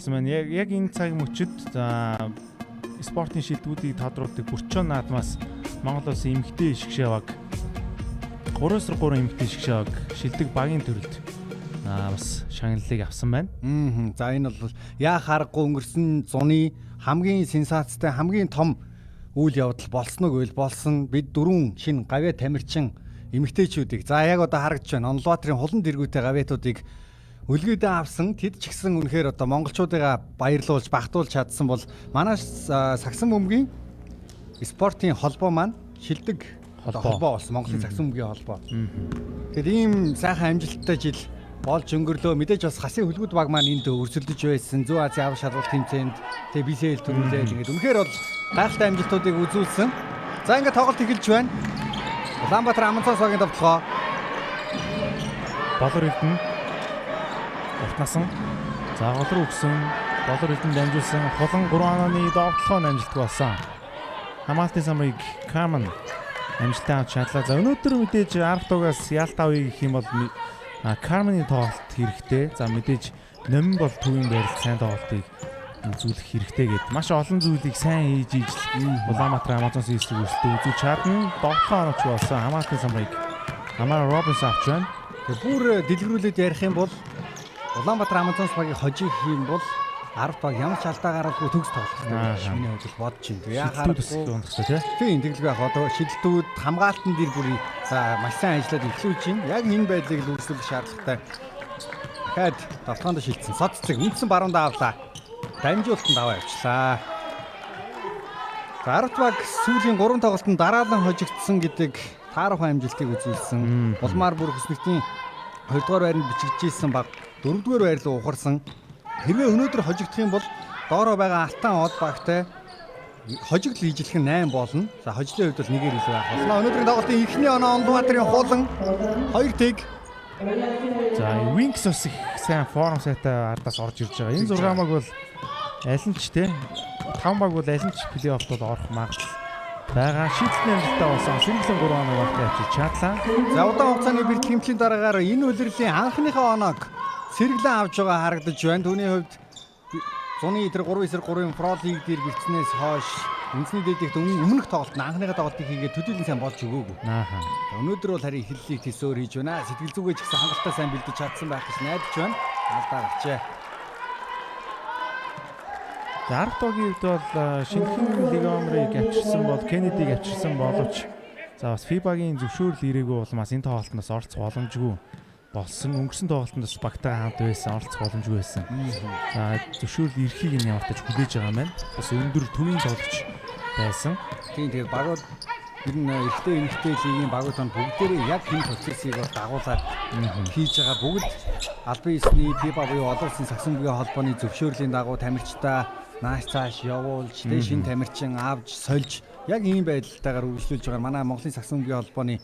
Яг энэ цаг мөчид спортын шилдэгүүдийг тодруулдаг Бүрчон наадмаас Монгол улсын эмэгтэй шгшэваг 3-3 эмэгтэй шгшэваг шилдэг багийн төрөлд бас шагналыг авсан байна. За энэ бол яа харахгүй өнгөрсөн зуны хамгийн сенсацтай хамгийн том үйл явдал болсон уу гэвэл болсон. Бид 4 шинэ гавьяа тамирчин эмэгтэйчүүдийг за яг одоо харагдж байна. Онлбаатарын хулан дэргүүтэй гавьяатуудыг үлгээдээ авсан. Тэд ч гэсэн үнэхээр одоо монголчуудыгаа баярлуулж багтуулж чадсан бол манай Сагсан бөмбөгийн спортын холбоо маань шилдэг холбоо болсон. Монголын Сагсан бөмбөгийн холбоо. Тэгэхээр ийм сайхан амжилттай жил болж өнгөрлөө. Мэдээж бас хасын хөлгүүд баг маань энд өрсөлдөж байсан. Зүүн Азийн авах шалгалт тэмцээнд тэгээ BCL төрүүлээд ингээд үнэхээр бол гайхалтай амжилтуудыг үзүүлсэн. За ингээд тоглолт эхэлж байна. Улаанбаатар Аманцаас багийн тоглоо. Болор Эрдэнэ уртнасан. За голруу өгсөн. Болор Эрдэнэ дамжуулсан. Хулан 3 онооны довтлохоо амжилттай болсон. Хамаалтын самыг Каман амжилттай авч чадлаа. За өнөөдөр мэдээж арга тугаас Ялта авъя гэх юм бол Карманы тоглолт хэрэгтэй. За мэдээж номин бол төвийн байрал сайн тоглолтыг үзүүлэх хэрэгтэй гэдэг. Маш олон зүйлийг сайн хийж Улаанбаатар Амазонс эсрэг өрсөлдөж үзүүлж чадна. Довтлохоо онооч болсон. Хамаалтын самыг Амар Робинс авч байна. Бүр дэлгэрүүлээд ярих юм бол Улаанбаатар Амазонс багийг хожих юм бол 10 баг ямар ч алдаа гаргалгүй төгс тоглох хэрэгтэй. Миний хувьд бодож байна. Яа харахгүй тийм тэгэл байх одоо шидэлтүүд хамгаалтан дээр бүр маш сайн ажиллаад эхлүүлж байна. Яг энэ байдлыг л үүсгэх шаардлагатай. Дахиад давтгаанд шилжсэн. Соццэг үндсэн баруун давлаа. Дамжуулалтанд аваа явчлаа. 10 баг сүүлийн 3 тоглолтод дараалан хожигдсон гэдэг таарах амжилтыг үзүүлсэн. Улмаар бүр хөснөгтийн 2 дугаар байранд бичигдчихсэн баг 4 дугаар байр руу ухарсан. Хэрвээ өнөөдөр хожигдох юм бол доороо байгаа Алтан од багтай хожигдол хийжлэх нь 8 болно. За хожлын хувьд бол нэгээр илүү байх болно. Өнөөдрийн тоглолтын эхний оноо Улаанбаатарын хулан 2 тэг. За Wings бас их сайн форм сайтай ардаас орж ирж байгаа. Энэ 6 баг бол аль нь ч те 5 баг бол аль нь ч плей-оффд орох магадлал байгаа. Шийдэлтний амжилттай болсон. Сэргэлэн 3 оноо багтай авчиж чадлаа. За удаан хугацааны бэлтгэл хэмжээний дараагаар энэ улирлын анхныхаа оноог сэргэлэн авч байгаа харагдаж байна. Түүний хувьд зуны тэр 3-3-ын Про лиг дээр бэлдснээс хойш үндэсний дэдийгт өмнөх тоглолт анхныхаа тоглолтыг хийгээд төдийлөн сайн болж өгөөгүй. Өнөөдөр бол харин эхлэлийг төсөөр хийж байна. Сэтгэл зүгээ ч гэсэн хангалттай сайн бэлдэж чадсан байх гэж найдаж байна. Алдаа гарчээ. Арктогийн хувьд бол шинэхэн Лигомрыг авчирсан бол Кеннедиг авчирсан боловч за бас FIBA-гийн зөвшөөрөл ирээгүй улмаас энэ тоглолтоос оролцох боломжгүй болсон. Өнгөрсөн тоглолтод бас багтаа хамт байсан, оролцох боломжгүй байсан. За зөвшөөрөл ирэхийг нь яваатаж хүлээж байгаа маань. Бас өндөр төвийн тоглогч байсан. Тийм тэгээд багууд ер нь эрэгтэй эмэгтэй лигийн багууд нь бүгдээрээ яг энэ процессыг дагуулад хийж байгаа. Бүгд албан ёсны FIBA буюу олон улсын Сагсан бөмбөгийн холбооны зөвшөөрлийн дагуу тамирчдаа нааш цааш явуулж, шинэ тамирчин авч, сольж яг ийм байдалтайгаар үргэлжлүүлж байгаа. Манай Монголын Сагсан бөмбөгийн холбооны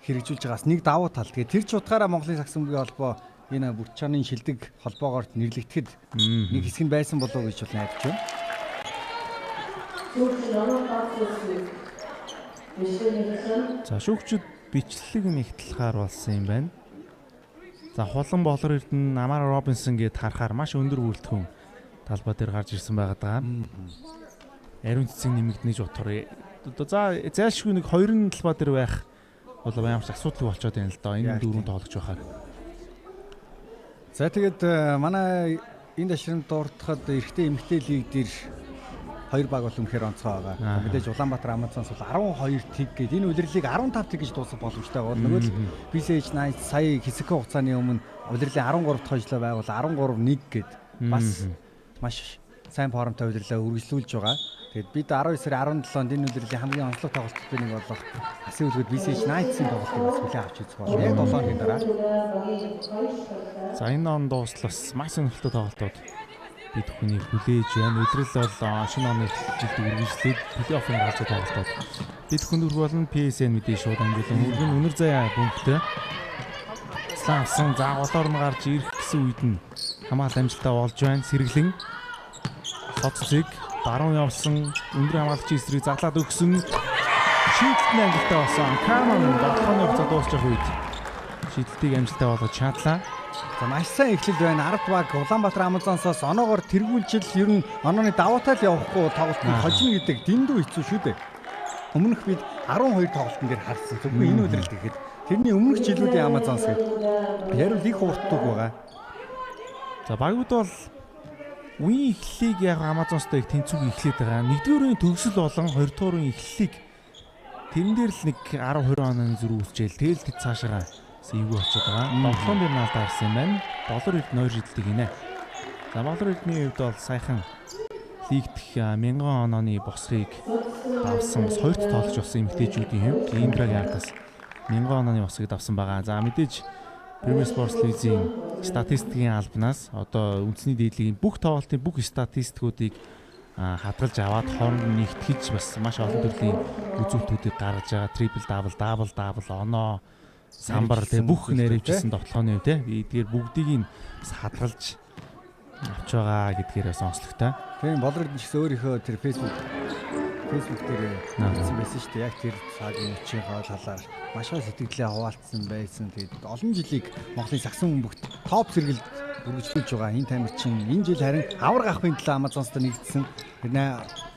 хэрэгжүүлж байгаас нэг давуу тал. Тэгээд тэр ч утгаараа Монголын Сагсан бөмбөгийн холбоо энэ Бүрчааны шилдэг холбоогоор нэрлэгдэхэд нэг хэсэг нь байсан болов уу гэж бол найдаж байна. За шүүгчид бичлэг нэгтлэхээр болсон юм байна. За хулан Болор Эрдэнэ Амар Робинсон гээд харахаар маш өндөр бүрэлдэхүүн талбай дээр гарч ирсэн байгаа даа. Ариун цэцэг нэмэгднэж утгаар. За зайлшгүй нэг 2 талбай дээр байх бол ямар ч асуудал болчиход байна л да. Энэ 4 тоглож байхаар. За тэгээд манай энэ ташранд дуртахад эрэгтэй эмэгтэй лиг дээр 2 баг бол үнэхээр онцгой байгаа. Мэдээж Улаанбаатар Амазонс бол 12 тэг гээд энэ улирлыг 15 тэг гэж дуусгах боломжтой байгаа. Нөгөө л BCH Night сая хэсэг хугацааны өмнө улирлын 13 дахь хожлоо байгуул 13-1 гээд бас маш сайн формтой улирлаа үргэлжлүүлж байгаа. Тэгээд бид 19 сарын 17-нд энэ улирлын хамгийн онцлог тоглолттой нэг болох Асын үлгүүд BCH Night-ийн тоглолтыг бас хүлээн авч үзэх болно. Яг 7 хоногийн дараа. За энэ он дуустал бас маш сонирхолтой тоглолтууд бид бүхний хүлээж байна. Өдрөл бол шинэ оны жилд үргэлжлээд плей-оффын галзуу тоглолтууд бид бүхэнд хүрэх болно. PSN мэдээ шууд амжилан өргөн өнөр заяа бөмбөгтэй Славсан заагуулаар нь гарч ирэх гэсэн үед нь хамгаалалт амжилттай болж байна. Сэргэлэн Соццэг баруун явсан өндөр хамгаалагчийн эсрэг заглаад өгсөн шийдэлтний амжилттай болсон. Каман 7 хоногийн хугацаа дуусчих үед шийдэлтийг амжилттай болгож чадлаа. За маш сайн эхлэл байна. 10 баг Улаанбаатар Амазонсоос оноогоор тэргүүлжил ер нь онооны даваатал явахгүй тоглолтод хожно гэдэг дэндүү хэцүү шүү дээ. Өмнөх бид 12 тоглолтын дээр харсан. Зөвхөн энэ өдрөл гэхэд тэрний өмнөх жилүүдийн Амазонс гэдэг ярил их уртдаг байгаа. За багууд бол үеийн эхлэлийг яг Амазонстой их тэнцвэг эхлээд байгаа. 1-р үеийн төгсөл болон 2-р үеийн эхлэлийг тэрэн дээр л нэг 10-20 онооны зүрх үүсчээл тэгэл тэд цаашаа эвгүй болчиход байгаа. Тоглоом дээр наалдаа харсан юм байна. Болор эрдэнэ 2 жилдэг гинэ. За болор эрдний хувьд бол саяхан лигдэх 1000 онооны босрыг давсан бас хоёрт тоглож болсон эмэгтэйчүүдийн хувьд Индрагийн ардаас 1000 онооны босрыг давсан байгаа. За мэдээж Premier Sports League-ийн статистикийн албанаас одоо үндэсний дээдлийн бүх тоглолтын бүх статистикуудыг хадгалж аваад хооронд нэгтгэж бас маш олон төрлийн үзүүлэлтүүдийг гаргаж байгаа. Triple double, double double, оноо, самбар тэг бүх нэрвчсэн тоглооны үе те. Эдгээр бүгдийг нь хадгалж авч байгаа гэдгээр бас онцлогтой. Тийм болор ч гэсэн өөрийнхөө тэр Facebook дээр хэлсэн байсан шүү дээ. Яг тэр цагийн үчийнхаа талаар маш их сэтгэлээ хуваалцсан байсан. Тэгээд олон жилиг Монголын сагсан бөмбөгт топ зэрэгэлд үргэлжлүүлж байгаа энэ тамирчин энэ жил харин авраг авахын төлөө Амазонстой нэгдсэн. Тэрнээ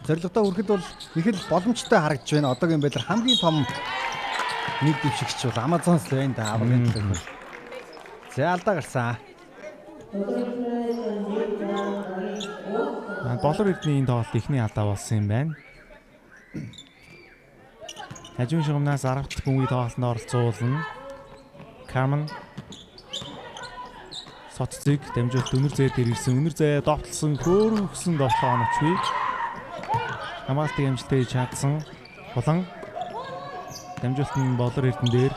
зорилгодоо хүрэхэд бол их л боломжтой харагдж байна. Одоогийн байдлаар хамгийн том нэг дэвшигч бол Амазонс л байна да аврагын төлөө. За алдаа гарсан. Болор эрдний энэ тоглолт ихний алдаа болсон юм байна. Хажуун шугамнаас 10 дахь бөмбөгийн тоглолтод оролцуулна. Carmen Соццыг дамжуулт өнөр зээ дээр ирсэн. Өнөр зээ довтлсон хөөрөгсөн довтлоо оновчгүй. Хамгаалтын амжилтыг чадсан. Булан дамжуулт нь болор эрдэн дээр.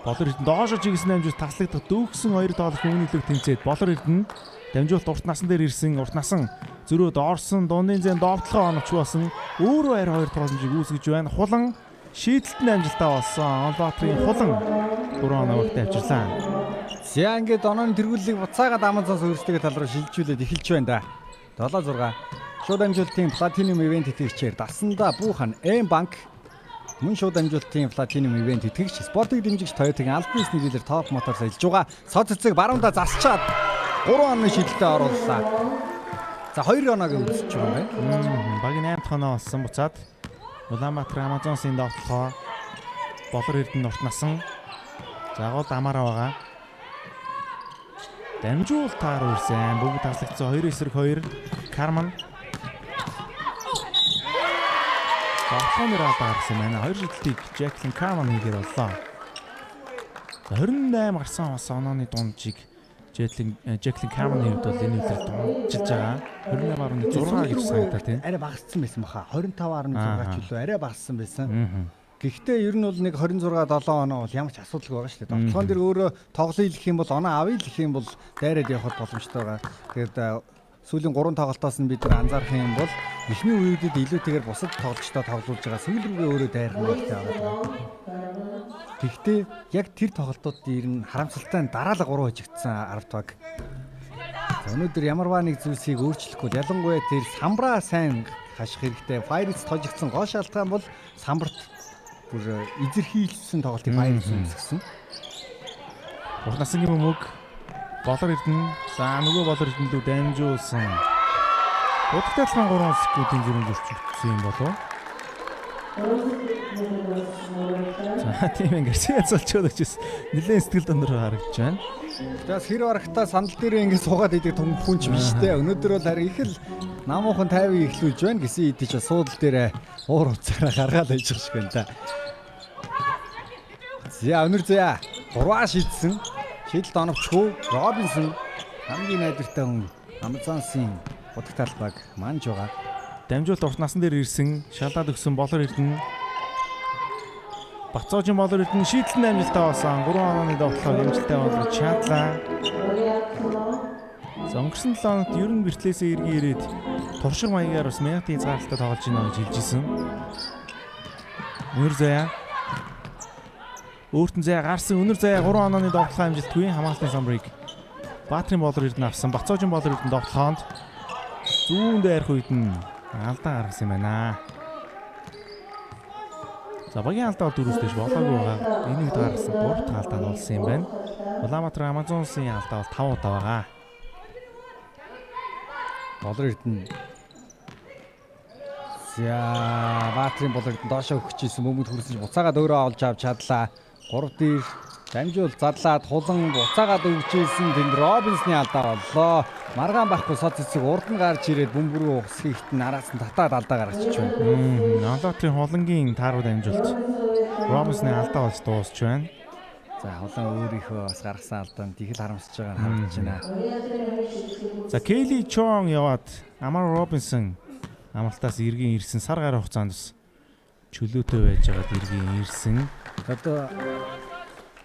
Болор эрдэн доошо чигсэн дамжуулт таслагдах дүүгсэн хоёр тоглох өмнөлөг тэмцээд болор эрдэн дамжуулт урт насан дээр ирсэн. Урт насан зөрөөд орсон дундын зэн довтлоо оновч болсон. Өөрөө харь хоёр тоглоомжийг үүсгэж байна. Хулан шийдэлтэн амжилтаа болсон. Улаанбаатарын хулан 3 оноо өгтөй авчирлаа. За ингээд онооны тэргүүллийг буцаагаад Амазонс өөрсдөө тал руу шилжүүлээд эхэлж байна да. 7-6. Шууд амжилтын Platinum event итгэгчээр дасандаа буухан M-Bank мөн шууд амжилтын Platinum event итгэгч спортыг дэмжигч Toyota-гийн албан ёсны дилер Top Motors ажиллаж байгаа. Цод цэцэг баруунда зарчаад 3 оноо шийдэлтэд орууллаа. За 2 оноогийн үзэж байгаа юм байна. Багийн 8 дахь оноо болсон буцаад Улаанбаатар Амазонсын довтлохоо болор эрдэнэ урт насан. За гол дамаараа байгаа. Дамжуултаар үрсэн. Бүгд таслагдсан 2-2. Carmen. Довтлоомоор алдаарсан байна. 2 шидэлтийг Jacqueline Carmen хийгээр боллоо. 28 гарсан онооны дунджийг Jacqueline Carmen-ийн хувьд бол энэ үеэр дунжилж байгаа. 28.6 гэж санагдаа тийм. Арай багассан байсан баха. 25.6 ч үлээ арай багассан байсан. Гэхдээ ер нь бол нэг 26-7 оноо бол ямар ч асуудалгүй байгаа шүү дээ. Довтлогон дээр өөрөө тоглоё гэх юм бол оноо авъя гэх юм бол дайраад явахд боломжтой байгаа. Тэгээд сүүлийн 3 тоглолтоос нь бид нар анзаарах юм бол эхний үеүүдэд илүүтэйгээр бусад тоглолчдоо тоглуулж байгаа. Сүүл рүүгээ өөрөө дайрна гэдэг байгаа. Гэхдээ яг тэр тоглолтууд ер нь харамсалтай нь дараалал 3 хожигдсан 10 баг. Өнөөдөр ямарваа нэг зүйлсийг өөрчлөхгүй ялангуяа тэр самбраа сайн хаших хэрэгтэй. Файрс тожигдсон гол шалтгаан бол самбарт бүр эзэрхийлсэн тоглолтын файрс үүсгэсэн. Урт насны бөмбөг болор эрдэнэ. За нөгөө болор эрдэнэ лүү дамжуулсан. Удагдaltaхан 3 секундын зэрэг зөрчигдсөн юм болов. За тийм ингээд цолчод очиж нэлээд сэтгэл донор харагдаж байна. Тэгээс хэр барахтаа сандал дээр ингээд суугаад идэг том хүнч биш те. Өнөөдөр бол харин их л намуухан 50 ихлүүлж байна гэсэн идэж суудал дээр уур уцаараа гаргаал хийж байгаа шиг байна та. За өнөр зэ 3 шийдсэн. Шийдэлт оновчгүй Робинсон хамгийн найдвартай хүн Амазонсын удах талбайг манж байгаа. Дамжуулт урт насан дээр ирсэн шалаад өгсөн болор эрдэнэ. Бацоожин болор эрдэнэ шийдэлтэн амжилтаа болсон. 3 онооны довтлоо амжилттай болгож чадлаа. За өнгөрсөн 7 хоногт ер нь бэртлээсээ эргэн ирээд туршиг маягаар бас мянгатын хязгаарлалтад тоглож байна гэж хэлжсэн. Өнөр заяа өөртөө заяа гарсан. Өнөр заяа 3 онооны довтлоо амжилтгүй хамгаалтын самбарыг Баатрин болор эрдэнэ авсан. Бацоожин болор эрдэнэ довтлоонд зүүн дээрх үед нь алдаа гаргасан юм байна. За багийн алдаа 4-өөс дэш болоогүй байгаа. Энэ үед гаргасан 3 дахь алдаа нь болсон юм байна. Улаанбаатар Амазонсын алдаа бол 5 удаа байгаа. Болор Эрдэнэ. За Баатрин Болор Эрдэнэ доошоо өгч ийсэн бөмбөг хүрсэн ч буцаагаад өөрөө олж авч чадлаа. 3 дээр дамжуул задлаад хулан буцаагаад өгч ийсэн тэнд Робинсны алдаа боллоо. Маргаан байхгүй сод цэцэг урд нь гарч ирээд бөмбөрөө ухсхийхт нь араас нь татаад алдаа гаргачих байна. Улаанбаатарын хулангийн тааруу дамжуулт Робинсны алдаа болж дуусч байна. За хулан өөрийнхөө бас гаргасан алдаанд их л харамсаж байгааг харагдаж байна. За Кейли Чон яваад Амар Робинсон амралтаас эргэн ирсэн сар гаруй хугацаанд бас чөлөөтэй байж байгаад эргэн ирсэн. Одоо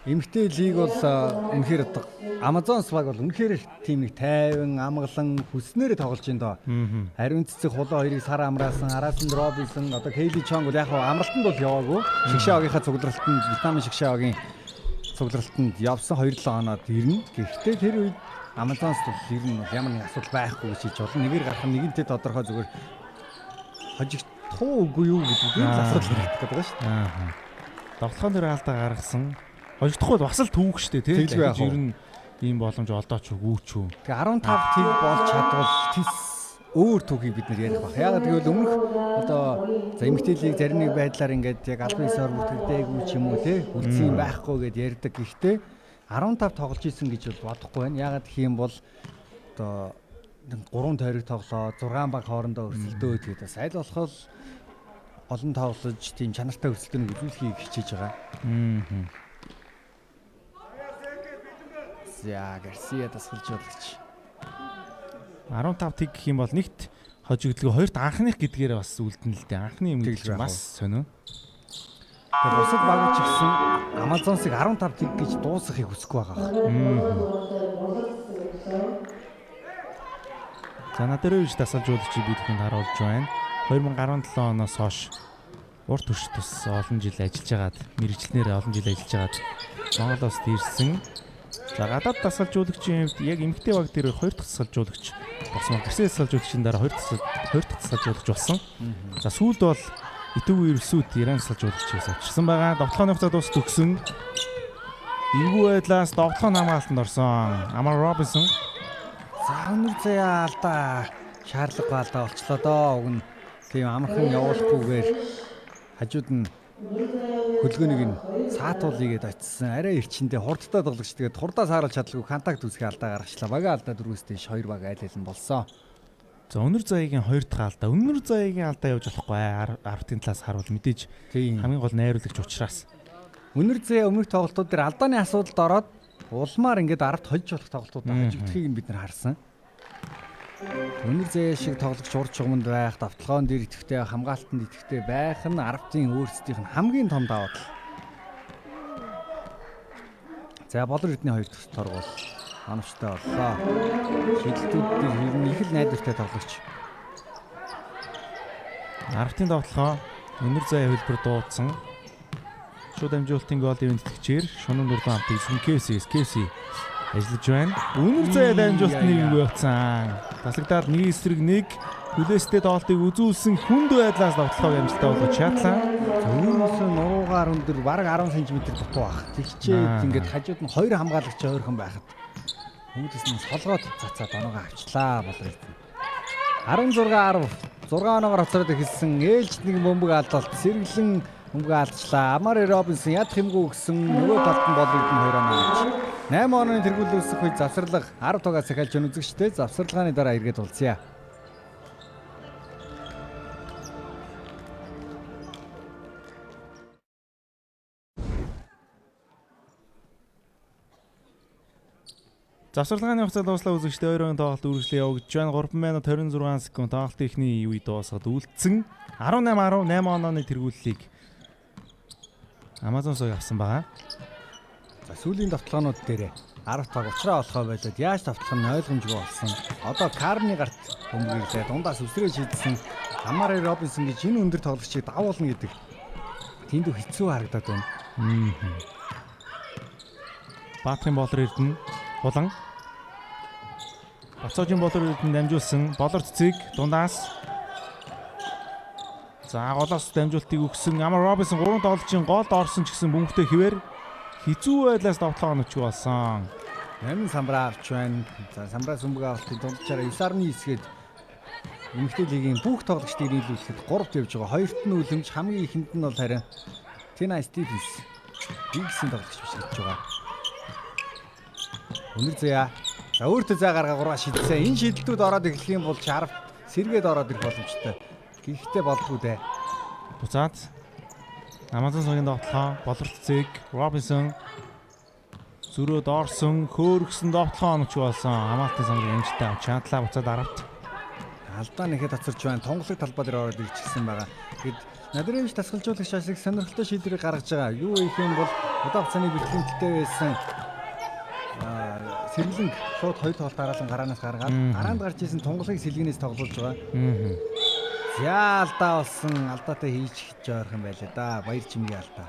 эмэгтэй лиг бол үнэхээр одоо Амазонс баг бол үнэхээр тимийг тайван амгалан хүснээрээ тоглож байна доо. Ариун цэцэг хулаа хоёрыг сар амраасан, араас нь Робинсон, одоо Кейли Чонг бол яг амралтанд бол яваагүй. Шигшээгийн цугларалтанд Вьетнамын Шигшээгийн цугларалтанд явсан 2-7 хоноод ирнэ. Гэхдээ тэр үед Амазонс бол ер нь ямар нэг асуудал байхгүй гэж хэлж болно. Нэгээр гарах нь нэгэнтээ тодорхой зүгээр хожигт туу үгүй юу гэдэг нь асуудал хэрэгтэй гэдэг байна шүү дээ. Тоглохын дээр алдаа гаргасан. Хожигдохгүй бас л түүх штэ тий. Ер нь ийм боломж олдооч үгүй ч үү. Тэгээ 15 тив болж чадвал тис өөр түүхийг бид нар ярих баг. Яагаад гэвэл өмнөх одоо за эмэгтэй лиг зарим нэг байдлаар ингээд яг албан ёсоор бүртгэдэггүй ч юм уу тий. Үлдсэн юм байхгүй гэд ярьдаг. Гэхдээ 15 тоглож исэн гэж бол бодохгүй байна. Яагаад гэх юм бол одоо 3 тойрог тоглоо 6 баг хоорондоо өрсөлдөөд тэгээд бас аль болох олон тоглож тийм чанартай өрсөлдөөнийг үзүүлэхийг хичээж байгаа. За Гарсия тасгалж болгоч. 15 тэг гэх юм бол нэгт хожигдлого хоёрт анхных гэдгээр бас үлдэн л дээ. Анхны юм гэж бас сонио. Тэгээд бусад баг ч гэсэн Амазонсыг 15 тэг гэж дуусгахыг хүсэхгүй байгаа. За Надерович тасалжуулагч бид бүхэнд харуулж байна. 2017 оноос хойш урт турш тус олон жил ажиллаж байгаад мэргэжлэнээр олон жил ажиллаж байгаад Монголоос ирсэн. За гадаад тасалжуулагчийн хувьд яг эмэгтэй баг дээр 2 дахь тасалжуулагч болсон. Гэрсээ тасалжуулагчийн дараа 2 дахь тасалжуулагч болсон. За сүүлд бол Итүгүй Ирсүүд Иран тасалжуулагчээс авчирсан байгаа. Довтлооны хугацаа дуусч өгсөн. Эвгүй байдлаас довтлооны хамгаалтанд орсон Амар Робинсон. За өнөр заяа алдаа шаардлагагүй алдаа болчлоо доо. Уг нь тийм амархан явуулахгүйгээр хажууд нь хөлгөөнийг нь саатуулъя гэдээ очсон. Арай эрчэндээ хурдтай тоглогч тэгээд хурдаа сааруулж чадлагүй контакт үүсгэх алдаа гаргачлаа. Бага алдаа дөрвөөс дэш 2 баг айл нь болсон. За өнөр заяагийн 2 дахь алдаа. Өнөр заяагийн алдаа явж болохгүй. Арвтын талаас харуул мэдээж хамгийн гол найруулагч учраас. Өнөр заяа өмнөх тоглолтууд дээр алдааны асуудалд ороод улмаар ингээд арвт хожиж болох тоглолтууд хожигдохыг бид нар харсан. Өнөр заяа шиг тоглогч урд чугамд байх, давталгаан дээр идэвхтэй, хамгаалтанд идэвхтэй байх нь арвтын өөрсдийнх нь хамгийн том давуу тал. За Болор Эрдэнэ 2 дахь торгол ханавчтай боллоо. Шидэлтүүд дээр ер нь их л найдвартай тоглогч. Арвтын давталгаа өнөр заяа хөлбөр дуудсан. Шууд амжуулалтын голын эвэнтгэгчээр шунан дурдан авдаг Кэси ажиллаж байна. Өнөр заяа дамжуулалтын нэг байцсан. Тасагдаад нэг эсрэг нэг хүлээстэй доолтыг үзүүлсэн хүнд байдлаас давталгааг амжилттай болгож чадлаа. Өөрөөс нь нуруугаар өндөр бараг 10 см дутуу баг. Тэгчээд ингээд хажууд нь 2 хамгаалагч ойрхон байхад хүмүүсээс нь солгоод цацаад оноогоо авчлаа Болор Эрдэнэ. 16-10 6 оноогоор хоцроод эхэлсэн ээлжид нэг бөмбөг алдалт сэргэлэн бөмбөг алдчлаа. Амар Робинсон ядах юмгүй өгсөн нөгөө талд нь Болор Эрдэнэ 2 оноо авч 8 онооны тэргүүл үүсэх үед завсарлага 10 тугаас эхэлж үзэгчтэй завсарлагын дараа эргээд уулзъя. Завсарлагын хугацаа дуслаа үзэгчтэй 2 тоглолт үргэлжлэн явагдаж байна. 3 минут 26 секунд тоглолт ихний үе дуусгаад үлдсэн. 18-10 8 онооны тэргүүллийг Амазонсыг авсан байгаа. За сүүлийн давталгаанууд дээр 10 цаг уучраа болохоо байлаад яаж давтлах нь ойлгомжгүй болсон. Одоо Карны гарт бөмбөгийг дундаас өсрөө шийдсэн Амар Робинсон гэж энэ өндөр тоглогчийг давуулна гэдэг тэнд хэцүү харагдаад байна. Баатрин Болор Эрдэнэ булан Бацоожин Болор Эрдэнэ дамжуулсан Болор цэцэг дундаас за голоос дамжуултыг өгсөн Амар Робинсон 3 тоглолчийн голд орсон ч гэсэн бөмбөгтэй Хизүү байлаас довтлоо нөчг болсон. 8 самбраа авч байна. За самбраа сүмбэг авалтын дунджаараа 9.9-гээд Эмэгтэй лигийн бүх тоглогчдыг нийлүүлэхэд 3-т явж байгаа. Хоёрт нь үлэмж, хамгийн ихэнд нь бол харин Тина Стивенс. Бигсийн тоглогч биш гэж байгаа. Өнөр заяа. За өөртөө зай гаргаа 3 шидсэн. Энэ шидэлтүүд ороод эхлэх юм бол Шарф сэргээд ороод ирэх боломжтой. Гэхдээ болдгүй дээ. Буцаад Амазон цагийн довтлоо болорцыг Робинсон зүрөө доорсон хөөргсөн довтлоо нөчг болсон. Хамаалтын самбар амжилттай авч чадлаа буцаад 10-т. Алдаа нэхэд оцорч байна. Тонголог талбай дээр ороод ирчихсэн байгаа. Тэгэд Надревич тасгалжуулагч ашиг сонирхолтой шийдвэрийг гаргаж байгаа. Юу их юм бол удаан хугацааны бэлтгэлтэй байсан сэргэлэн шууд хоёр тоглолт дараалан гараанаас гаргаад гараанд гарч исэн тонголыг сэлгэнээс тоглуулж байгаа. За алдаа болсон. Алдаатай хийж жоох юм байлаа да. Баяр чимгийн алдаа.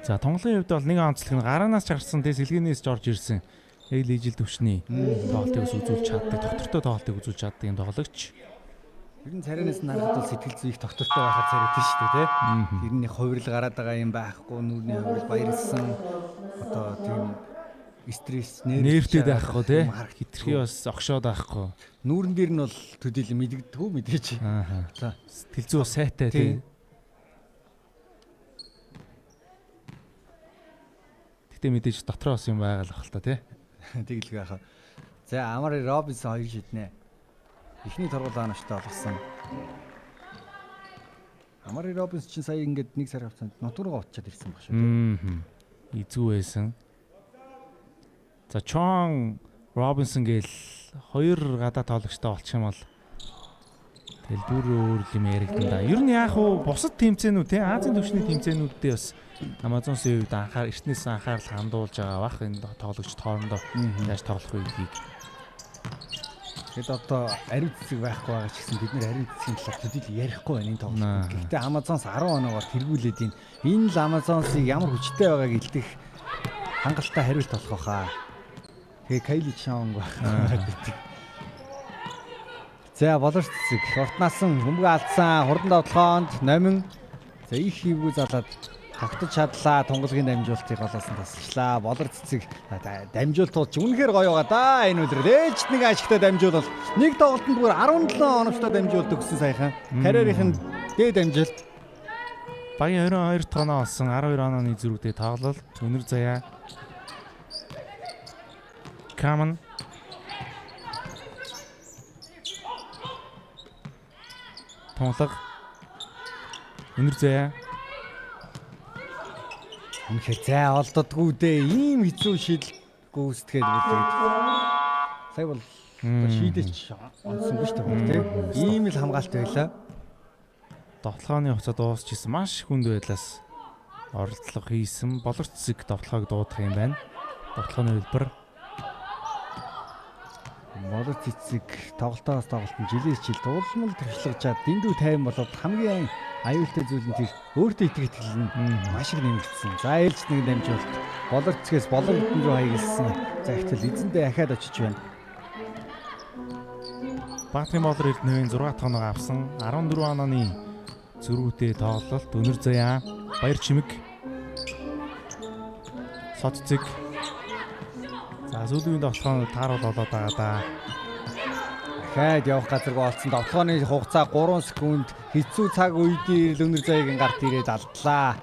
За тонголын хувьд бол нэг онцлог нь гараанаас чарсан тэ сэлгэнээс жорж ирсэн. Эл ижил төвчний тоглолтыг үзүүлж чаддаг, доктортой тоглолтыг үзүүлж чаддаг юм тоглогч. Ер нь царинаас нарахад бол сэтгэл зүйх доктортой байхад царайтай шүү дээ, тий. Ер нь хувирал гараад байгаа юм байхгүй, нүрийн хувирал баярлсан. Одоо тийм стресс, нервтэй байхгүй тий. Хитрхи бас огшоод байхгүй. Нүүрэн дээр нь бол төдийлөн мэдэгддэггүй мэдээж. За сэтгэл зүй бас сайтай тий. Гэтэ мэдээж дотроос юм байгаа л ахал та тий. Тэгэлгүй яхаа. За Амари Робинсон 2 шиднэ. Эхний торгол аанаштай болгосон. Амари Робинсон чинь сая ингээд 1 сар хавцанд нутгараа очиад ирсэн баг шүү дээ. Изүү байсан. За Чон Робинсон гээл 2 гадаа тоглогчтой болчих юм бол тэгэл бүр өөр юм яригдан да. Ер нь яг уу бусад тэмцээнүүд тий Азийн төвчний тэмцээнүүддээ бас Амазонсын хувьд эртнээс анхаарал хандуулж байгаа бах энэ тоглогч хоорондоо яаж тоглох вэ гэдгийг. Тэгэд одоо ариун цэцэг байхгүй байгаа ч гэсэн бид нэр ариун цэцгийн талаар төдийл ярихгүй байна энэ тоглолт. Гэхдээ Амазонс 10 оноогоор тэргүүлээд энэ л Амазонсыг ямар хүчтэй байгааг илтгэх хангалттай хариулт болох байхаа. Тэгээ Кайли Чонг байдаг. За болорч цэцэг ортнаасан хүмгэ алдсан хурдан давталгоонд номин за их хийвгүй залаад тогтож чадлаа. Тунгалгийн дамжуултыг голоосон тасчлаа. Болор цэцэг дамжуулт тулч үнэхээр гоё байгаа да. Энэ үлрэл ээж нэг ашигтай дамжуул бол нэг тоглолтод бүр 17 оновчтой дамжуулт өгсөн саяхан. Карьерийнх нь дээд дамжуулт. Багийн 22 тоноо олсон 12 онооны зэрэгтэй тоглолт. Өнөр заяа. Каман тонлог өнөр заяа. Үнэхээр зай олддоггүй дээ. Ийм хэцүү шийдэл гүйцэтгээд үлдээд. Сая бол шийдэлч онсон биш үү? Ийм л хамгаалт байлаа. Довтлооны хугацаа дуусчихсан маш хүнд байдлаас оролдлого хийсэн болорч цэцэг довтлоог дуудах юм байна. Довтлооны хэлбэр болорч цэцэг тоглолтоос тоглолтод жилээс жил дуулмал туршлагажаад дэндүү тайван болоод хамгийн аюултай зүйл нь тэр өөртөө итгэл нь маш их нэмэгдсэн. За ээлж нэг дамжуулт болорч цэцгээс болон руу хаягдсан. За ихтэл эзэндээ ахаад очиж байна. Баатрин болор эрдэнэвийн 6 тоног авсан 14 онооны зөрүүтэй тоглолт. Өнөр заяа баяр чимэг соццэг. За сүүлийн довтлооны тааруул болоод байгаа да. Дахиад явах газаргүй олцсон довтлооны хугацаа 3 секунд хэцүү цаг үедээ өнөр заяагийн гарт ирээд алдлаа.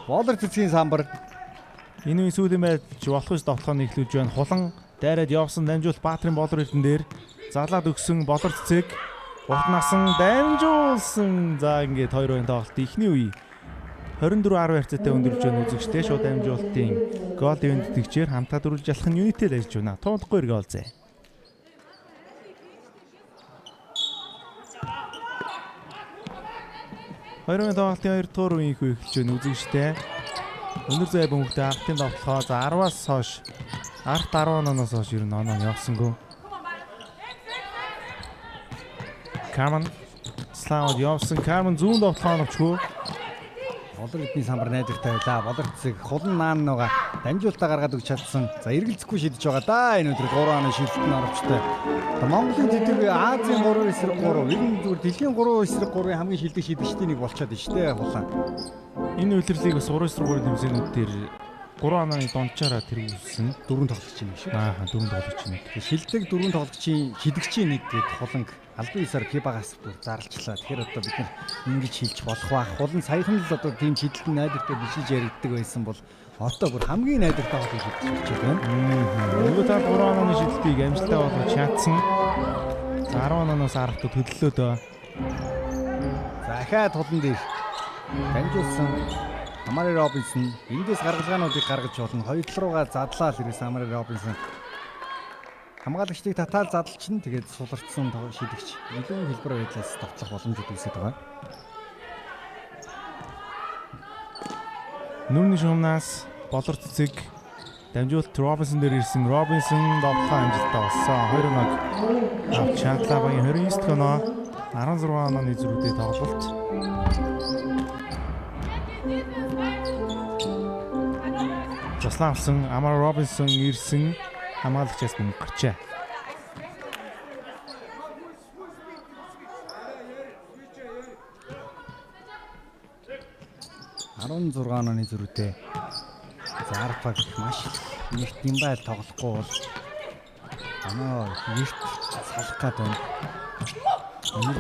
Болорч цэцгийн самбар. Энэ үе сүүлийн байж болох ус довтлооны эхлүүлж байна. Хулан дайраад явсан дамжуулт Баатрин болор эрдэн дээр залаад өгсөн болорч цэцэг урт насан дамжуулсан. За ингээд 2 үеийн тоглолт ихний үе 24-10 харьцаатай өндөрж байна үзэгчтэй шууд дамжуултын гол ивент тэтгчээр хамтаа дөрвөлж ялах нь United ажиллаж байна. Туулахгүй гол зэ. Хоёрын тоглолтын 2 дугаар үеийн хүү эхэлж байна үзэгчтэй. Өнөр зай бөмбөгтэй артын довтлохоо за 10-аас хойш арт 10 оноос хойш ер нь оноо явсангүй. Каман слауд явсан Каман зүүн довтлохоо нөчгөө. Болор эдний самбар найдвартай байлаа. Болор цэцэг хулан наан нуга дамжуултаа гаргаад өгч чадсан. За эргэлзэхгүй шидэж байгаа да. Энэ өдөр 3 оны шилжилт нь оровчтой. Монголын тэтгэв Азийн 3 эсрэг 3, ер нь зүгээр дэлхийн 3 эсрэг 3-ын хамгийн шилдэг шидэгчдийн нэг болчиход байна шүү дээ хулан. Энэ үйлрлийг бас 3 эсрэг 3 тэмцээнүүд дээр 3 онооны дунджаараа тэргүүлсэн. 4 тоглогч юм шүү. 4 тоглогч нэг. Шилдэг 4 тоглогчийн шидэгчийн нэг хуланг албан ёсоор фибагаас бүр зарлчлаа. Тэгэхээр одоо бид нар ингэж хэлж болох байх. Хулан саяхан л одоо тийм шидэлтэн найдвартай бишиж яригддаг байсан бол одоо бүр хамгийн найдвартай бол хэлж байна. Нөгөө та 3 онооны шидэлтийг амжилттай болгож чадсан. За 10 онооноос аргатай төлөлөө дөө. За ахаад хулан дээр дамжуулсан Амари Робинсон эндээс гаргалгаануудыг гаргаж болно. 2 руугаа задлаа л ирээс Амари Робинсон. Хамгаалагчдыг татаал задлчин тэгээд суларцсан шидэгч илүү хэлбэр байдлаас давтлах боломжууд үүсэж байгаа. Нүрний шумнаас болор цэцэг дамжуулт Робинсон дээр ирсэн. Робинсон довтлоо амжилттай болсон. 2-1 авч чадлаа. Багийн 29 дэх оноо 16 онооны зөрүүтэй тоглолт. Заслан авсан Амар Робинсон ирсэн хамгаалагчаас мөнгө гарчээ. $16 онооны зөрүүтэй. За Арфаг маш нэгт юм байл тоглохгүй бол анаа нэгт салах гээд байна.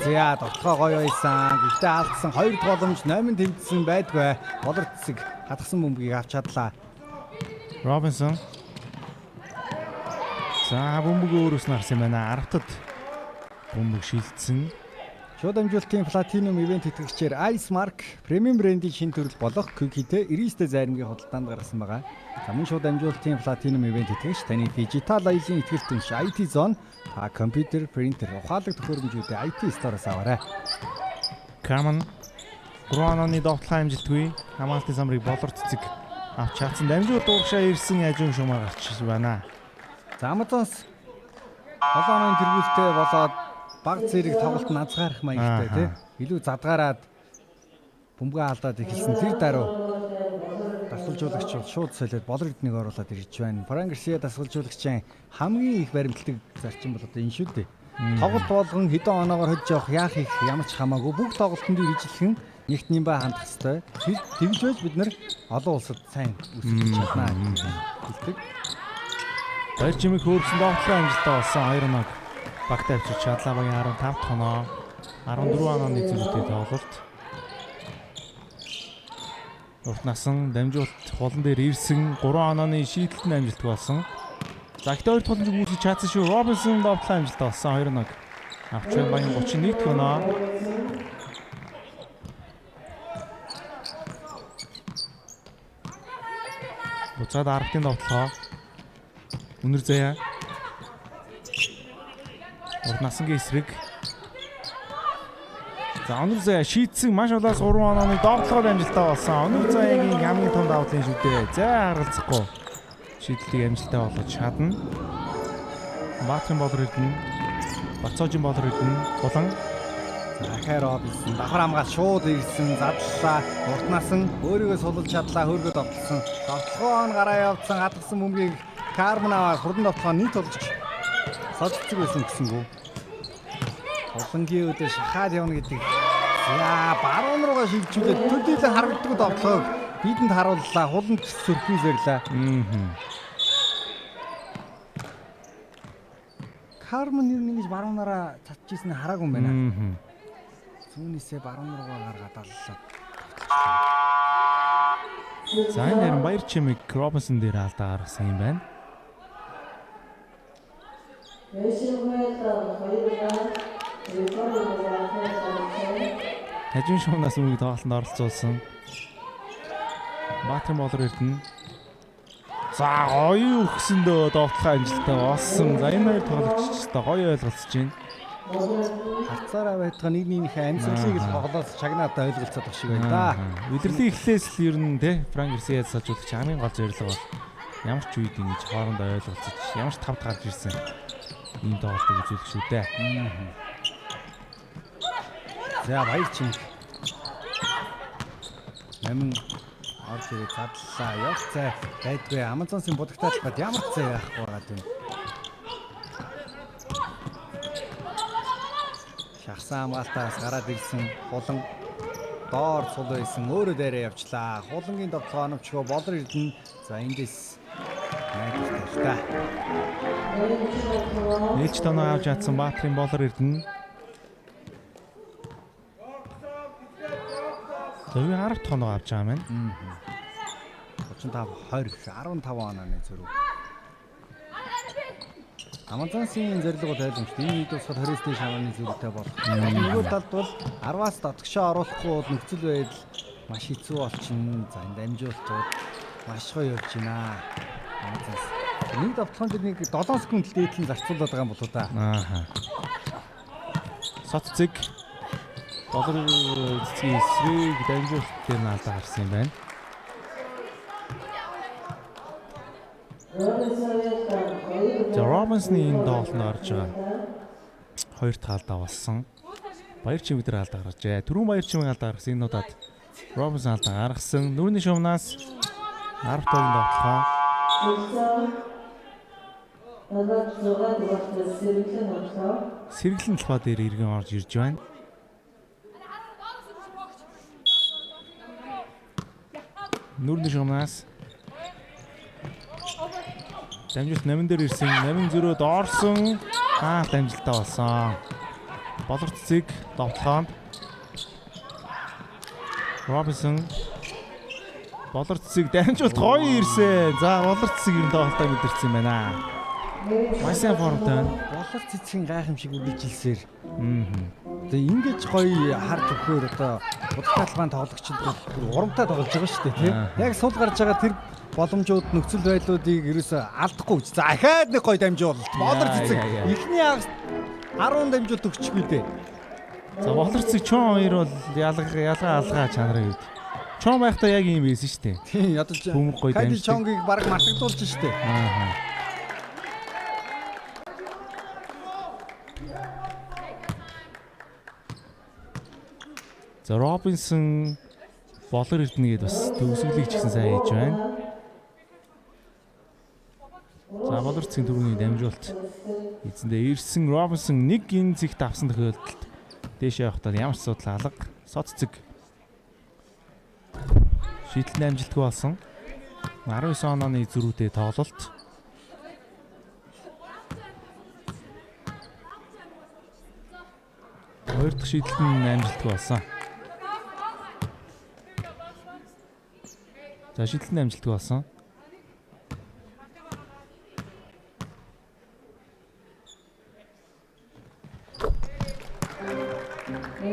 Зя тоглохоо гоё байсан. Гэхдээ алдсан 2 боломж 8 тэмцсэн байдгүй. Болор цэцэг хатгсан бөмбөгийг авч чадлаа. Робинсон. За бөмбөг өөрөөс нь харсан байна. Аравтад бөмбөг шилжсэн. Шууд амжилтын платинум ивент тэтгэгчээр Ice Mark премиум брендийн шинэ төрөл болох Cookie-тэй 99-тэй зайрамгийн худалдаанд гаргасан байгаа. За мөн шууд амжилтын платинум ивент тэтгэгч таны дижитал аялын ихтгэл түнш IT Zone та компьютер, принтер, ухаалаг төхөөрөмжүүдээ IT Store-оос аваарай. Каман 3 онооны довтлоо амжилтгүй. Хамгаалтын самрыг болор цэцэг авч чадсан. Дамжуулт ууршаа ирсэн ажин шумаар гарч байна. За Amazon-с 7 онооны тэргүүлтэй болоод баг зэрэг тоглолт назгаарах маягтай тий. Илүү задгаараад бөмбөгөө алдаад эхэлсэн тэр даруй дасгалжуулагч бол шууд солиод болор эднийг оруулаад ирж байна. Франк Гарсиа дасгалжуулагчийн хамгийн их баримтлагдаг зарчим бол одоо энэ шүү дээ. Тоглолт болгон хэдэн оноогоор хожиж явах яах их ямар ч хамаагүй бүх тоглолтын дээр ижилхэн нэгт нимбэ хандах ёстой. Тэгж байж бид нар олон улсад сайн үсгэж чадна гэдэг. Баяр жимиг хөөрсөн довтлоо амжилттай болсон 2-1 багтаа авчиж чадлаа. Багийн 15 дахь оноо 14 онооны зөрүүтэй тоглолт. Урт насан дамжуулт хулан дээр ирсэн 3 онооны шийдэлтэн амжилт болсон. За ихтэй 2 тулж үүсгэж чадсан шүү. Робинсон довтлоо амжилттай болсон 2-1 авч байна. Багийн 31 дахь оноо. Буцаад 10-ын довтлоо. Үнэр заяа. Урд насангийн эсрэг. За Онор заяа шийдсэн маш улаас 3 онооны довтлогод амжилттай болсон. Онор заяагийн хамгийн том давтлын шүдээ. За харгалзахгүй. Шийдлийг амжилттай болгож чадна. Баатрин болор ирдэн. Бацоожин болор ирдэн. Булан. Ахаар Робинсон давхар хамгаалт шууд ирсэн задлаа. Урт насан өөрийгөө сулж чадлаа. Хөргөд довтлсон. Довтлогоо гараа явуулсан хатгсан бөмбөгийг Кармана хурдан довтлогоо нийт болж содцэг байсан гэсэнгүү. Хулангийн өдөө шахаад явна гэдэг. За баруун руугаа шилжүүлээд төдийлөн харагддаг довтлогоо бидэнд харууллаа. Хуланд сюрприз ирлээ. Карман юу нэгж баруунаараа татчихсан хараагүй юм байна. Зүүнээсээ баруун руугаа гаргаад аллаа. За энэ харин баяр чимэг Робинсон дээр алдаа гаргасан юм байна. Хажин шуунаас үүнийг тоглолтод оролцуулсан. Баатрин болор ирдэн. За гоё өгсөндөө довтлох амжилттай болсон. За энэ хоёр тоглогчтой гоё ойлголцож байна. Хацаараа байтга нэгнийхээ амьсгалыг л хоолоос чагнаатаа ойлголцоод байх шиг байна да. Удирдлагын эхлээс л ер нь те Франк Гарсиа сажуулагч хамгийн гол зорилго бол ямар ч үед ингэж хоорондоо ойлголцож ямар ч тавд гарч ирсэн ийм тоглолтыг үзүүлэх шүү дээ. За баяр чинь. Нэмэн орж ирээд задлаа. Явц цай байдгүй. Amazon-сын будагтаалбад ямар цай яахгүй байгаа юм. Шахсан хамгаалтаас гараад ирсэн хулан доор цул байсан өөрөө дээрээ явчлаа. Хулангийн тоглоо оновчгоо болор ирдэн. За эндээс найдвартай. Ээлж тоноо авч чадсан Баатрин болор ирдэн. Зөвхөн 10 тоноо авч байгаа юм. 35 20 15 онооны зөрүү. Амазонсын зорилго тайлбарч энэ үед усаар 20-с дээш хамааны зөрүүтэй болох. Нөгөө талд бол 10-аас дотгошоо оруулахгүй бол нөхцөл байдал маш хэцүү болчихно. За энэ дамжуултууд маш гоё явж байна. Амазонс. Нэг давталгаанд нэг 7 секунд дээдлэн зарцуулаад байгаа юм болоо да. Ааха. Соццэг болор эцгийн эсрэг дамжуултын наалдаа гарсан юм байна. За Робинсны энэ доолнд орж байгаа. Хоёр таалдаа болсон. Баяр чимэг дээр алдаа гаргажээ. Түрүүн баяр чимэг алдаа гаргасан энэ удаад Робинс алдаа гаргасан. Нүүрний шувнаас 10 тооны тоглоо. Сэргэлэн талбай дээр иргэн орж ирж байна. Нүүрний шувнаас дамжуулт 8 дээр ирсэн. 8-0-д орсон. Дамжилтаа болсон. Болор цэцэг довтлоонд. Робинсон болор цэцэг дамжуулт гоё ирсэн. За болор цэцэг юм доолтой мэдэрсэн юм байна. Маш сайн формтой. Болор цэцгийн гайхамшиг үргэлжилсээр. Тэгээ ингэж гоё харж өгөхөөр одоо удирдлагын тоглогчид бол урамтай тоглож байгаа шүү дээ тийм. Яг сул гарч байгаа тэр боломжууд нөхцөл байдлуудыг ерөөсөө алдахгүй. За ахаад нэг гоё дамжуулалт. Болор цэцэг эхний агас 10 дамжуулт өгчихгүй дээ. За болор цэцэг чон хоёр бол ялгаа алгаа чанарын үед. Чон байхдаа яг юм байсан шүү дээ. Тийм ядаж Кади чонгийг баг мартагдуулж шүү дээ. За Робинсон болор эрдэнэгээд бас төгсгөлийг ч гэсэн сайн хийж байна. За болор цэцгийн түрүүний дамжуулт эзэндээ ирсэн Робинсон нэг энэ зэгт авсан тохиолдолд дээшээ явахдаа ямар ч асуудал алга. Соц цэг шийдэлд амжилтгүй болсон. 19 онооны зөрүүтэй тоглолт. Хоёр дахь шийдэлд нь амжилтгүй болсон. За шийдэлд нь амжилтгүй болсон.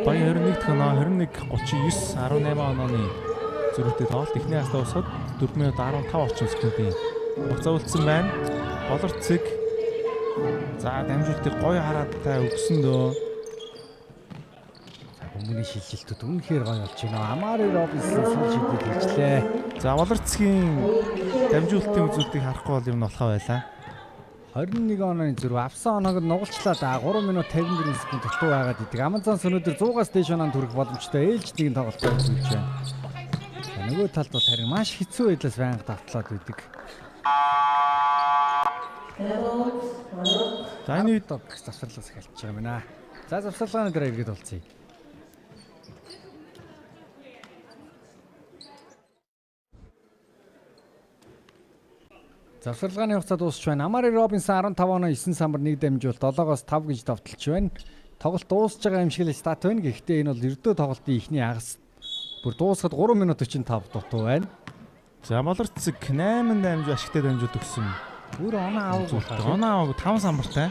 Баяр 21 тоноо 21:39 18 онооны зөрүүтэй тоглолт эхний хастаа усаад 4 минут 15 орчим секундын хугацаа үлдсэн байна. Болор цэг за дамжуултыг гоё хараатай өгсөн дөө. За хүмүүний шилжилтүүд үнэхээр гоё болж байна. Амари Робинсон сул шийдэл хийжлээ. За болор цэгийн дамжуултын үзүүлэлтийг харахгүй бол юм болохоо байлаа. 21 онооны зөрүү авсан оноог нь нугалчлаа да 3 минут 54 секунд дутуу байгаад идэг. Амазонс өнөөдөр 100-аас дээш оноонд хүрэх боломжтой ээлж нэгэн тоглолтоо үзүүлж байна. За нөгөө талд бол харин маш хэцүү байдлаас байнга давтлаад идэг. За энэ үед завсарлаас эхэлж байгаа юм байна. За завсарлагын дээр иргэд болцъё. Завсарлагын хугацаа дуусч байна. Амари Робинсон 15 оноо 9 самбар 1 дамжуулт 7-оос 5 гэж давталж байна. Тоглолт дуусж байгаа юм шиг л стат байна. Гэхдээ энэ бол ердөө тоглолтын ихний агас бүр дуусахад 3 минут 45 дутуу байна. за болор цэг 8 дамж ашигтай дамжуулт өгсөн. Бүр оноо авах. Оноо авах 5 самбартай.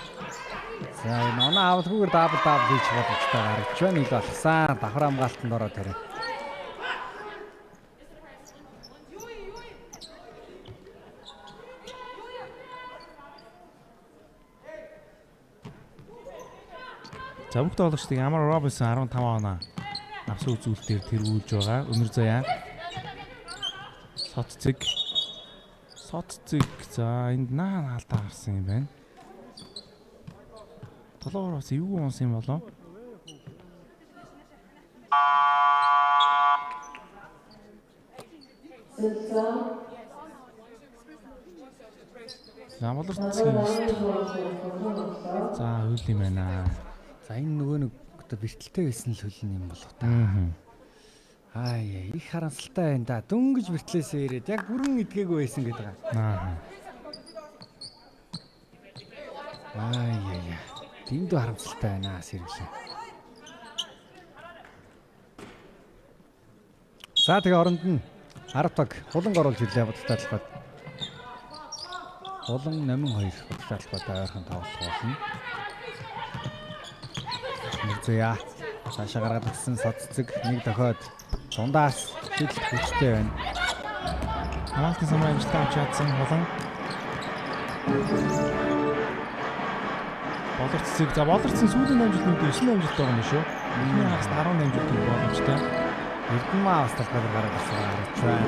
За энэ оноо авалгүйгээр дабл хийж боломжтой гарч байна. Ил алгасан. Давхар хамгаалтанд ороод тарина. За бүх тоглогчдыг Амар Робинсон 15 оноо авсан үзүүлэлтээр тэргүүлж байгаа. Өнөр заяа. Соц цэг. За энд наалдаа гарсан юм байна. Толгоор бас эвгүй унсан юм болоо. За болор цэгийн. За үйл юм байна. За энэ нөгөө нэг одоо бэртэлтэй байсан л хөлн юм болов та. Их харамсалтай байна да. Дөнгөж бэртлээсээ ирээд яг бүрэн идгээгүй байсан гэдэг. Дэндүү харамсалтай байна сэргэлээ. За тэгээ оронд нь 10 таг хуланг оруулж ирлээ бодолтой талбайд. Хулан номин 2 бодолтой талбайд ойрхон тоглох болно. Нүзэя цаашаа гаргаад өгсөн соццэг нэг дохиод дундаас шийдэлт хүчтэй байна. Хамаалтын самраа амжилттай авч чадсан хулан. Болорцыг за болорцын сүүлийн амжилт нь 9 амжилт байгаа юм шүү. Эхний хагас 10 амжилт боломжтой. Эрдэнэмаа австалгаар гараад ирсэн харагч байна.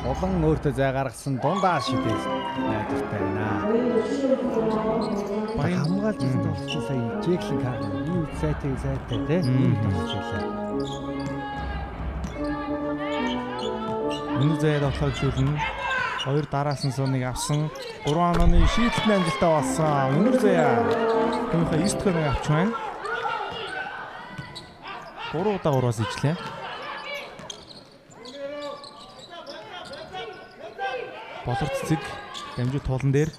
Улан өөртөө зай гаргасан дундаа шидээс найдвартай байна. Баян хамгаалж ирсэн болсон сая Жеклин Карл ийм зайтай тийм тоглож байлаа. Үнэ зайд тоглоулна. 2 дараас нь соныг авсан. 3 онооны шийдэлтний амжилттай болсон. Үнэр заяа. Түүнийхээ 9 дахь оныг авч байна. 3 удаа 3-аас ижлээ. Болорцыг дамжуу туулан дээр.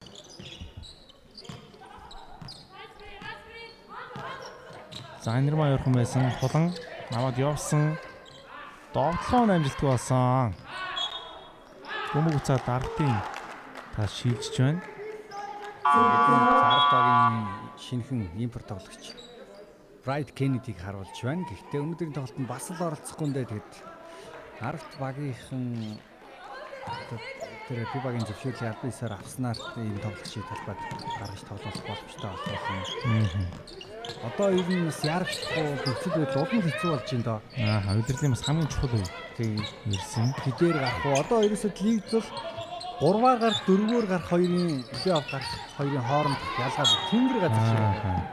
За энэрмаа явах юм байсан. Хулан намайг явсан. Довтлон амжилттай болсон. Гүмэг уцаа дартын та шилжиж байна. Цаартагийн шинэхэн импорт тоглогч Брайт Кеннедиг харуулж байна. Гэхдээ өнөөдрийн тоглолтод бас л оролцохгүй нэ тэгэд Арт багийнхан тэр Фибагийн зөвшөөрлийг аль биесээр авснаар ийм тоглогчийн талбайд гаргаж тоглох боломжтой болсон. Одоо ер нь бас ярахгүй нөхцөл байдал улам хэцүү болж байна доо. Удирдлагын бас хамгийн чухал үе. Тийм ирсэн. Тэдээр гарах уу? Одоо ерөөсөд лигд бол 3-аар гарах, 4-өөр гарах хоёрын плей-офф гарах хоёрын хооронд ялгаа тэнгэр газар шиг байна.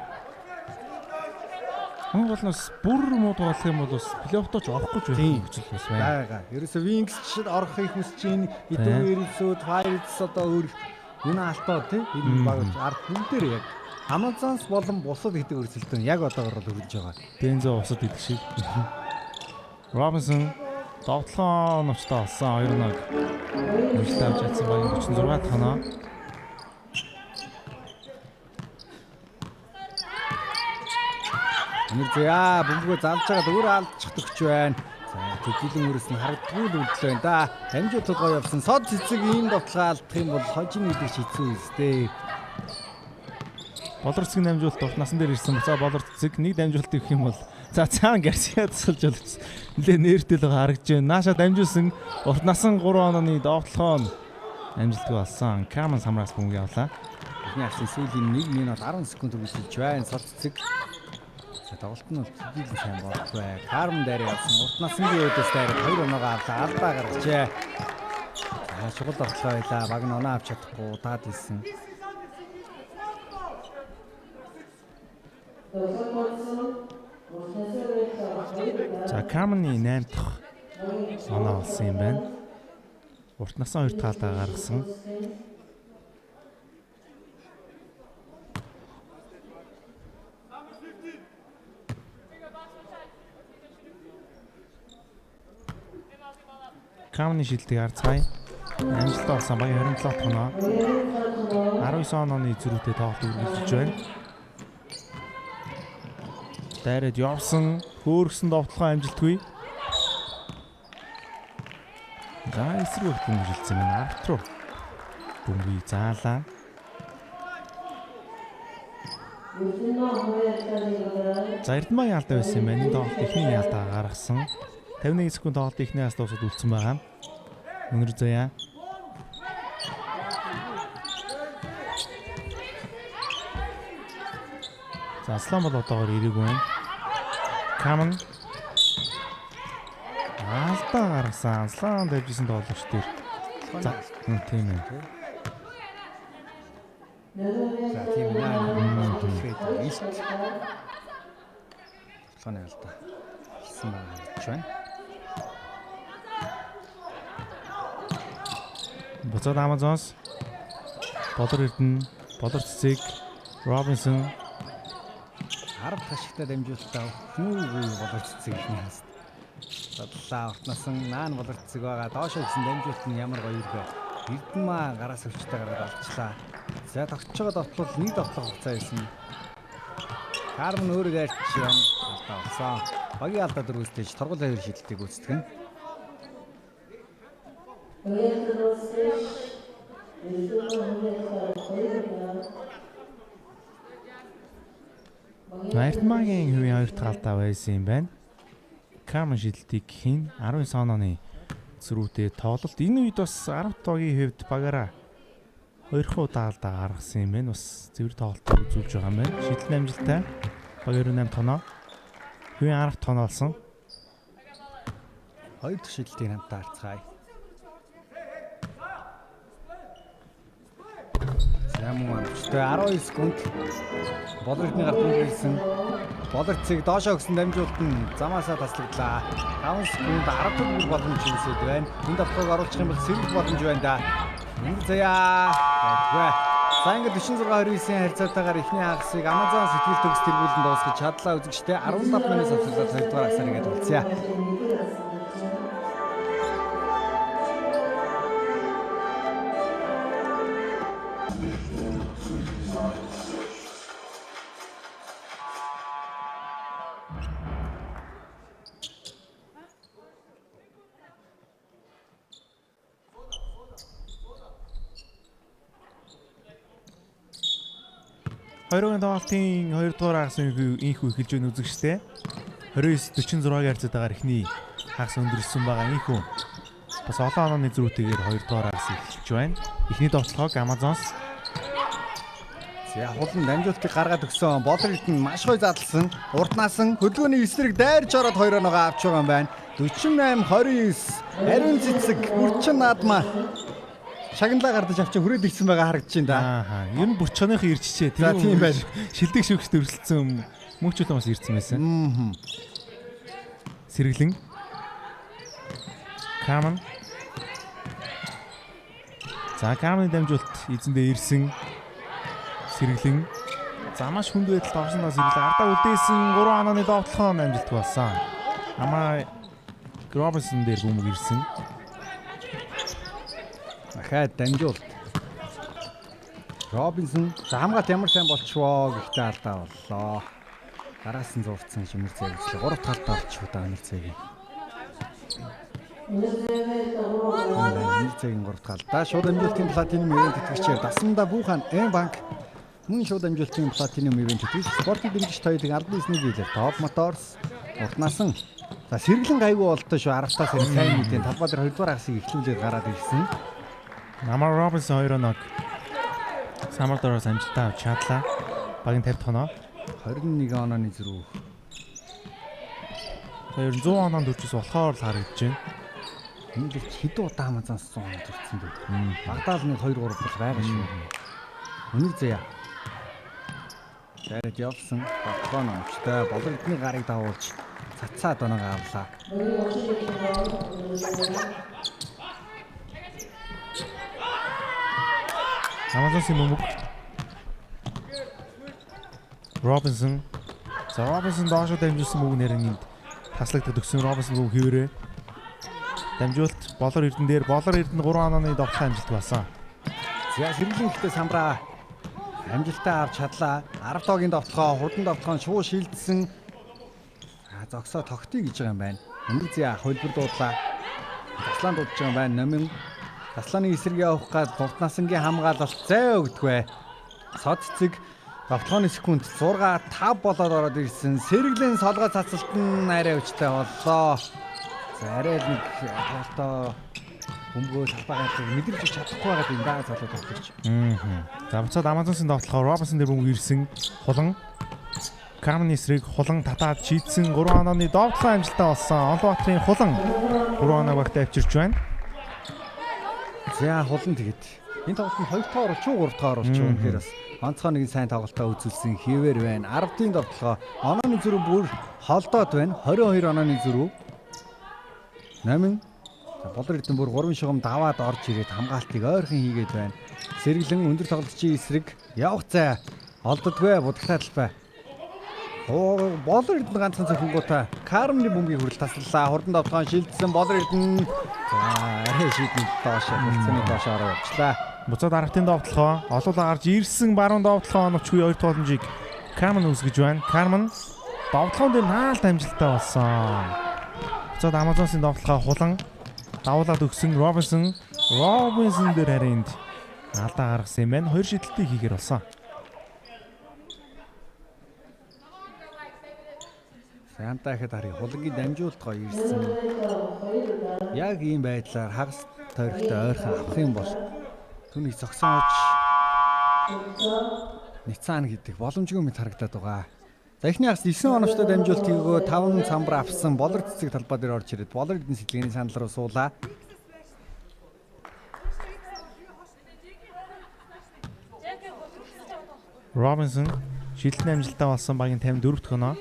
Хүн болноос бүр муу тоглох юм бол бас плей-оффтоо ч орохгүй ч байх нөхцөл бас байна. Ерөөсөө Wings чид орохыг хүсэж байна. Эдүүэрсүүд Pirates одоо өөр юуна алтаа тийм энэ баг ард бүгдээр яг Amazons болон бусад гэдэг өрсөлдөөн яг одоогоор л өрнөж байгаа. Бензо усад идэх шиг. Robinson довтлон навчтай болсон 2-1. Нүжтэй авч чадсан багийн 46 дахь оноо. Үнэхээр бөмбөгөө залж байгаад өөрөө алдчих төгч байна. За тэтгэлийн өрөөс нь харагдгүй л үлдлээ байна да. Дамжуу толгой явсан сод цэцэг ийм довтлоо алдах юм бол хожим гэдэг шийдсэн үстэй. Болорцгийн дамжуулалт урт насан дээр ирсэн. За болорцыг нэг дамжуулалт өгөх юм бол за цаана Гарсиа тусалж болчихсон. Нилээ нээртэл харагдж байна. Нааша дамжуулсан урт насан 3 онооны довтлохоо амжилттай болсон. Каман самраас бөмбөг явлаа. Эхний хагасны сүүлийн 1 минут 10 секунд үргэлжилж байна. Сод цэцэг. За тоглолт нь хэдийгээр сайн болтгүй. Карман дээр явсан. Урт насны өдөөс дээр 2 оноогоо авлаа. Алдаа гаргажээ. За шугал довтлоо байлаа. Баг нь оноо авч чадахгүй удаад хэлсэн. За Каманы 8 дахь оноо болсон юм байна. Урт насан 2 талдаа гаргасан. Каманы шилдэг арцгай. Амжилттай болсон багийн 27 дахь оноо. 19 онооны зэрүүтэй тоглолт үргэлжилж байна. Дайраад явсан хөөргсөн довтлохоо амжилтгүй. За эсрэг бөмбөжилсэн байна. Арт руу бөмбөгийг заалаа. За Эрдмагийн алдаа байсан юм байна. Энэ тоглолт эхний алдаа гаргасан. 51 секунд тоглолт эхний алдаа усад үлдсэн байгаа. Үнэр заяа. За Аслан бол одоогоор ирээгүй байна. Каман алдаа гаргасан. Аслан давжсэн тоглогч дээр. За тийм ээ. За тийм наа төлөв ийст. Аслан алдаа. Хийсэн байна гэж байна. Буцаад Amazons. Болор Эрдэнэ, Болор Цэцэг, Robinson 10 ташигтай дамжуулалтаа хүмүүгүй боловццэг ихний хаст. Бодлоо ортнасан наан боловццэг байгаа. Доошоо гисэн дамжуулалт нь ямар гоё вэ? Эрдэнмаа гараас өвчтэй гараад алчлаа. За тогтч байгаа дотлол нэг дотлох хугацаа ирсэн. Карман өөрөө ярьж юм. Алдаа. Багийн алдаа дөрвөлтэй торгол авир шидэлтийг гүйцэтгэн. Эрдэнмаагийн хувийн 2 дахь алдаа байсан юм байна. Карман шидэлтийг хийн 19 онооны зөрүүтэй тоглолт. Энэ үед бас 10 тогийн хувьд багаараа 2 удаа алдаа гаргасан юм байна. Бас зэвэр тоглолтыг үзүүлж байгаа юм байна. Шидэлт амжилттай. Баг 28 тоноо. Хувийн 10 тоноо олсон. 2 дахь шидэлтийн хамтаа харцгаая. Яман өчтөө 12 секунд боловчны гарт үлдсэн. Боловцыг доошоо өгсөн дамжуулалт нь замаасаа таслагдлаа. 5 секунд 10 төгрөг боломж юусэд байна. Энд давхрыг оруулах юм бол сэргэл боломж байна да. Энд заяа. Тэгвэ. Санг 46-29-ийн харьцаатаагаар эхний хагасыг Amazon сэтгэл төгс тэргүүлэн дуусгаж чадлаа үзэгчтэй 17 минут авчлаад 2 дугаар хагасаар игээд болцъя. Хоёрын тоглолтын 2 дугаар хагас инхүү эхэлж байна үзэгчтэй. 29-46-гийн харьцаатаагаар эхний хагас өндөрсөн байгаа инхүү. Бас олон онооны зөрүүтэйгээр 2 дугаар хагас эхэлж байна. Эхний довтлогоо Amazon. За хулан дамжуултыг гаргаад өгсөн. Болрит нь маш гоё задлсан. Урднаасан хөдөлгөөний эсрэг дайрч ороод 2 оноогоо авч байгаа юм байна. 48-29 ариун цэцэг үрчин наадмаа шагналаа гардаж авчи хүрээд ирсэн байгаа харагдаж байна да. Аа. Ер нь бүрчханыхын ирччээ. Тийм байна. Шилдэг шүүгчд өрсөлдсөн мөнхчүүлэн бас ирсэн байсан. Сэргэлэн. Карман. За Карманы дамжуулт эзэндээ ирсэн. Сэргэлэн. За маш хүнд байдалд орсноос сэргэлэн. Ардаа үлдээсэн 3 онооны довтлохоо амжилт болсон. Амаа Робинсон дээр бөмбөг ирсэн. Дахиад дамжуулт. Робинсон хамгаалт ямар сайн болчихвоо гэхдээ алдаа боллоо. Араас нь зурцсан Шимэр Зээг үзлээ. 3 дахь талд орчих удаа Шимэр Зээг. Шимэр Зээгийн 3 дахь алдаа. Шууд дамжуултын платинум ивент тэтгэгчээр Дасанда Буухан М-банк мөн шууд дамжуултын платинум ивент тэтгэгч спортын дэмжигч тойлог албан ёсны дийлэр Топ Моторс уртнасан. За сэргэлэн гайгүй болтой шүү. 10-аас сайн мэдээ талбай дээр 2 дугаар хагасыг эхлүүлээд гараад ирсэн. Амар Робинсон 2 оног Самар дороос амжилтаа авч чадлаа. Багийн 50 тоноо. 21 онооны зөрүү. Тэр 100 оноонд хүрчээс болохоор л харагдаж байна. Энэ л хэдэн удаа Амазонс 100 оноо төрсэн бэ? Багтаал нэг 2 3 бол байгаа шүү. Өнөр заяа. Дараад явсан. Багтаан амчтай боловчны гарыг дагуулж цацаад оноог авлаа. Амазонсын бөмбөг. Робинсон. За Робинсон доошоо дамжуулсан бөмбөг нэрэн энд таслагдаад өгсөн Робинсон бөмбөг хөвөрөө. Дамжуулт болор эрдэн дээр болор эрдэн 3 онооны довтлох амжилт болсон. За сэргэлэн ихтэй самбраа амжилтаа авч чадлаа. 10 тоогийн довтлохоо хурдан довтлохоо шууд шилжсэн. Зогсоо тогтъё гэж байгаа юм байна. Өндөр зя хөлбөр дуудлаа. Таслаан дуудаж байгаа юм байна. Номын таслааны эсрэг явах гад дуртнасангийн хамгаалалт зай өгдөгвэ. Сод цэцэг довтлооны секунд 6-5 болоод ороод ирсэн. Сэргэлэн солгоо цацалт нь арай өвчтэй боллоо. За арай нэг тоолтоо бөмбөгөө талбайгаар мэдрэж чадахгүй байгаа юм даа залуу тоглож. За буцаад Амазонсын довтлохоор Робинсон дээр бөмбөг ирсэн. Хулан Карманы эсрэг хулан татаад шийдсэн 3 онооны довтлох амжилтаа болсон. Онлбаатарын хулан 3 оноо багт авчирч байна. За хулан тэгээд энэ тоглолт нь 2 дахь оруулч 3 дахь оруулч үнэхээр бас онцгой нэг сайн тоглолтоо үзүүлсэн хэвээр байна. 10-ын довтлохоо онооны зөрүү бүр холдоод байна. 22 онооны зөрүү. 8 болор эрдэн бүр 3 шугам даваад орж ирээд хамгаалтыг ойрхон хийгээд байна. Сэргэлэн өндөр тоглолтчийн эсрэг явах зай олддоггүй будагтай талбай. Болор Эрдэнэ ганцхан цохингуудаа Кармны бөмбөгийг хүрэл таслалаа. Хурдан давтгаан шилжсэн Болор Эрдэнэ. За арай шийдэн доош хурцны доошоор явчлаа. Буцаад аргатын довтлохоо олуулаа гарч ирсэн баруун довтлохоо оновчгүй хоёр тооламжийг Кармен үсгэж байна. Кармен довтлохоон дээр наалт амжилттай болсон. Буцаад Амазонсын довтлохоо хулан давуулаад өгсөн Робинсон дээр харинд алдаа гаргасан юм байна. Хоёр шидэлтийг хийгэр болсон. Сантаа ихэд харъя. Хулангийн дамжуулалт гоё ирсэн. Яг ийм байдлаар хагас тойрогтой ойрхон авах юм бол түүнийг зогсоож Ницаан гэдэг боломжгүй мэт харагдаад байгаа. За эхний хагас 9 оновчтой дамжуулалт хийгөө 5 самбар авсан Болор цэцэг талбай дээр орж ирээд Болор Эрдэнэ сэлгээний санал руу суулаа. Робинсон шилдэн амжилттай болсон багийн 54 дахь оноо.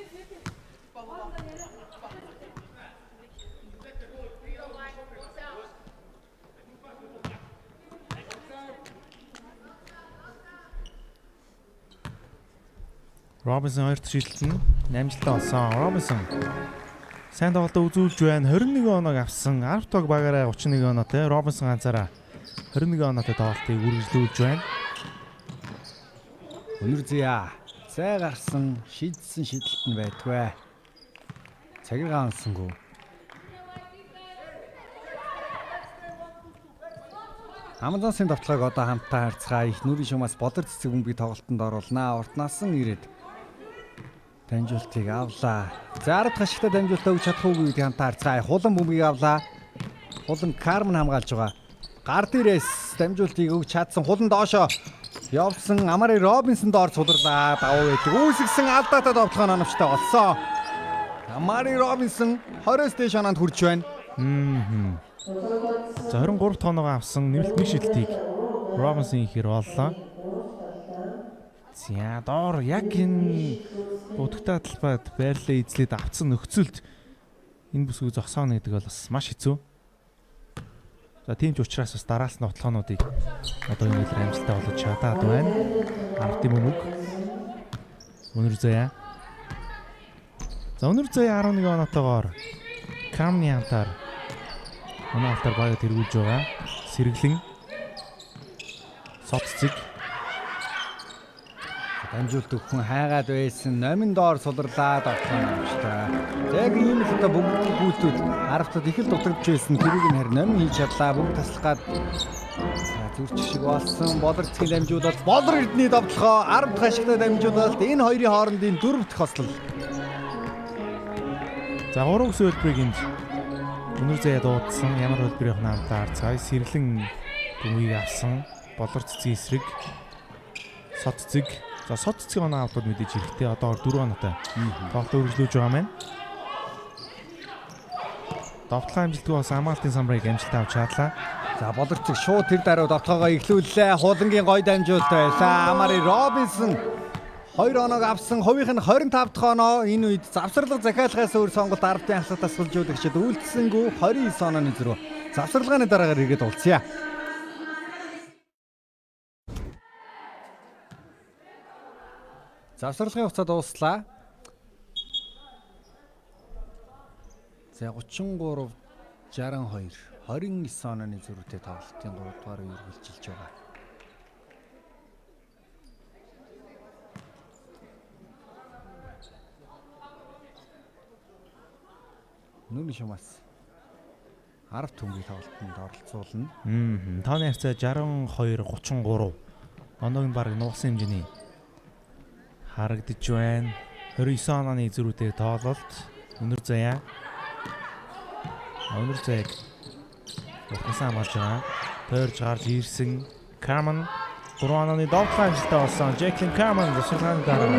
Робинсон 2 дахь шилдэн амжилттай болсон. Робинсон сайн тоглолтоо үзүүлж байна. 21 оноог авсан. 10 тог багаараа 31 оноотой. Робинсон ганцаараа 21 оноотой тоглолтыг үргэлжлүүлж байна. Өнөр зяа. Зай гарсан шийдсэн шидэлт нь байдгүй. Цагийг гаансангүй. Амазонсын давтлагыг одоо хамтдаа харьцгаа их нүрийн шумаас Болор цэцэг бөмбөгийг тоглолтод оруулнаа. Урт насан ирээд дамжуултыг авлаа. За 10 дахь ашигтай дамжуултаа өгч чадах уугүй гэдгийг хамтаа харьцгаа. Хулан бөмбөгийг авлаа. Хулан Кармен хамгаалж байгаа. Гар дээрээс дамжуултыг өгч чадсан. Хулан доошоо явсан. Амари Робинсон доор цулрлаа. Давуу байдаг. Үүсгэсэн алдаатай довтлохоо оновчтой болсон. Амари Робинсон 20-с дээш ононд хүрч байна. За 23 тооноо авсан нэмэлтний шилтийг Робинсон ихэр боллоо. За доор яг энэ будагтай талбайд байрлалаа эзлээд авцсан нөхцөлд энэ бүсгүй зогсооно гэдэг бол бас маш хэцүү. За тийм ч учраас бас дараалсан тоглоомнуудыг одоо энэ үеэр амжилттай болгож чадаад байна. Ардын бөмбөг. Өнөр заяа. За өнөр заяа 11 оноотойгоор Камны хамтаар өнөө алтар баяа тэргүүлж байгаа. Сэргэлэн Соццэг дамжуулт өгөн хайгаад байсан. Номин доор сулрлаа довтлоо амжтай. Яг ийм л одоо бүгд гүйлтүүд 10-тад их л дутагдж байсан. Тэрийг нь харин номин хийж чадлаа. Бүгд таслах гад зүрч шиг болсон. Болор цэцгийн дамжуулалт Болор Эрдэнэ довтлохоо 10 дахь ашигтай дамжуулалт энэ хоёрын хоорондын 4 дахь хослол. За 3 өсөө хөлбөрийг энд өнөр заяа дуудсан. Ямар хөлбөр явах намтаа арцгай сэрлэн бөмбөгийг авсан. Болор цэцгийн эсрэг Соццэг. За Соццгийн оноо авахд мэдээж хэрэгтэй. Одоо 4 оноотой тоглолт үргэлжлүүлж байгаа маань. Довтлох амжилтгүй бас Амалтын самбарыг амжилттай авч чадлаа. За Болор цэцэг шууд тэр даруй довтлогоо эхлүүллээ. Хулангийн гой дамжуулалт байлаа. Амари Робинсон 2 оноог авсан. Хувийнх нь 25 дахь оноо. Энэ үед завсарлага захиалгаас өөр сонголт 10 дахь хасаа тасгалжуулагчид үйлдэлсэнгүй 29 онооны зэрэг завсарлагын дараагаар иргэд уулзъя. Завсарлагын хугацаа дууслаа. За 33 62 29 онооны зөрүүтэй тоглолтын 3 дугаар үргэлжилж байгаа. Нүрийн шумаас 10 төмгийн тоглолтод оролцуулна. Тооны хавцаа 62 33. Оноог нь баг нуугсан хэмжээний харагдаж байна. 29 онооны зөрүүтэй тоглолт. Өнөр заяа. Өнөр заяаг ухсан хамгаалж байгаа. Тойрж гарч ирсэн Кармен 3 онооны довтлох амжилттай болсон. Жеклин Кармен засварлагын дараа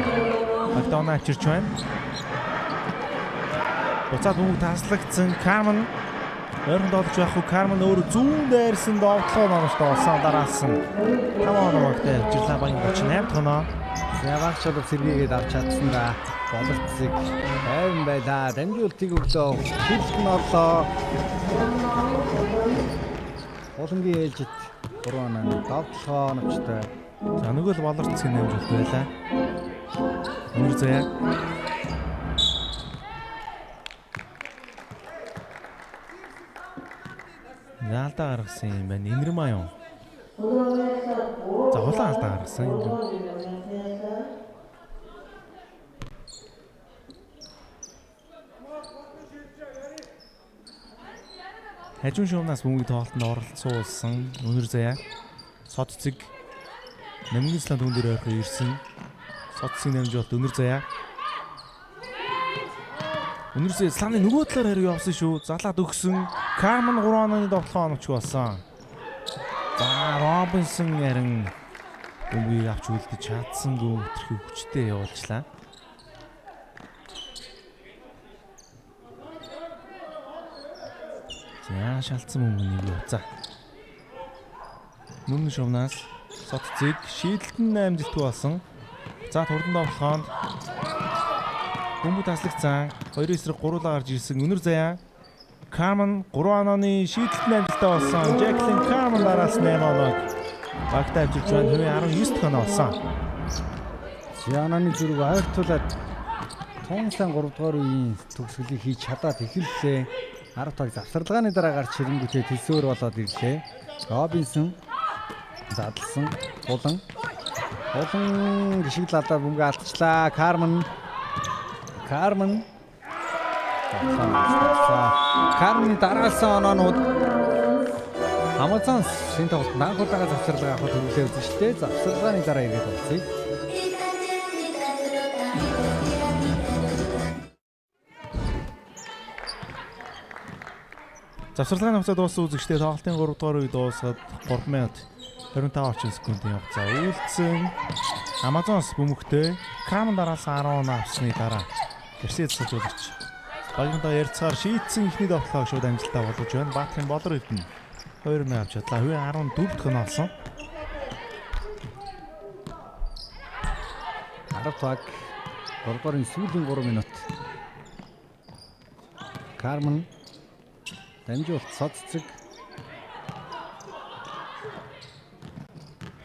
багтаонаа авчирч байна. Буцаад бөмбөг таслагдсан Кармен ойрхон тоглож байх уу? Кармен өөрөө зүүн дайрсан довтлох оноостой болсон. Дараалсан 5 оноогтой авчирлаа багийн 38 дахь оноо. Яваач бол сэргийгээд авч чадсан да. Болор цэцэг тайван байлаа. Дамжуултыг өглөө. Шилжих нь орлоо. Хулангийн ээлжид 3 онооны довтлохоо оновчтой. За нөгөө л Болор цэцгийн дамжуулт байлаа. Өнөр заяа алдаа гаргасан юм байна. Инэрмаа юу? За хулан алдаа гаргасан Инэрм. Хажуун шуунаас бөмбөгийн тоглолтод оролцуулсан Өнөр Заяа Соццэг Нэмгийн слан түн дээр ойрхон ирсэн. Соццэг нэмж болт Өнөр Заяа. Өнөр Заяа сланы нөгөө талаар харин явсан шүү. Залаад өгсөн. Карман 3 онооны довтлогоо оновч болсон. За Робинсон харин бөмбөгийг авч үлдэж чадсан гоо өтрхий хүчтэй явуулчлаа. За шалцсан бөмбөгийг явцаа. Нүн шовнаас Соццэг шийдэлтэн амжилтгүй болсон. За турдан довтлогоонд бөмбөг таслагцсан 2 эсрэг 3-аар гарч ирсэн Өнөр Заяа. Карман 3 онооны шийдэлтэн амжилттай болсон. Жаклин Карман дараас 8 оноо багтаа авчирч байна. Хувийн 19 дахь оноо болсон. Янаны зүрэг ойртуулаад Тонсан 3 дугаар үеийн төгсгөлийг хийж чадаад эхэллээ. 10 таг завсарлагын дараа гарч ирэнгүүтээ төлсөөр болоод ирлээ. Робинсон задлсан булан гişиг лалаа бөмбөг алдчихлаа. Карман Карманы дараалсан оноонууд Амазонс шинэ тоглолтод анхудаага завсарлага авах төлөвлөө үзэн штэ. Завсарлагын дараа ирээд болцъё. Завсарлагын хугацаа дууссан үзэгчдээ тоглолтын 3 дугаар үе дуусаад 3 минут 25 орчим секундын хугацаа үйлдсэн. Амазонс бөмбөгтэй Карман дараалсан 10 оноо авсны дараа Мерседес цогцолгч багийнхаа ярцгаар шийдсэн ихний довтлогоо шууд амжилттай болгож байна. Баатрын болор хэвдэн 2 оноо авч чадлаа. Хувийн 14 дахь оноо олсон. 10 таг 3 дугаарын сүүлийн 3 минут. Карман дамжуулт Соццэг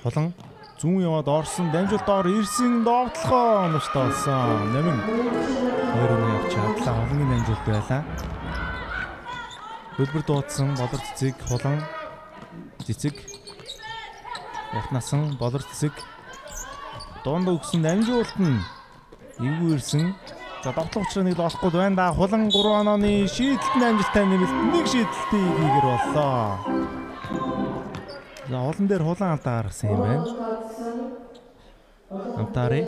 Хулан зүүн яваад орсон дамжуулт доор ирсэн довтлогоо оновчтой болсон. Нэмэн 2 оноо авч чадлаа. Хулангийн дамжуулт байлаа. Хөлбөр дуудсан болор цэцэг хулан цэцэг Уртнасан болор цэцэг дунд өгсөн дамжуулт нь эвгүй ирсэн. За довтлох учраас нэг л олохгүй байна да. Хулан 3 онооны шийдэлтэн амжилттай нэмэлт нэг шийдэлтийг хийгэр боллоо. За олон дээр хулан алдаа гаргасан юм байна. Амтари.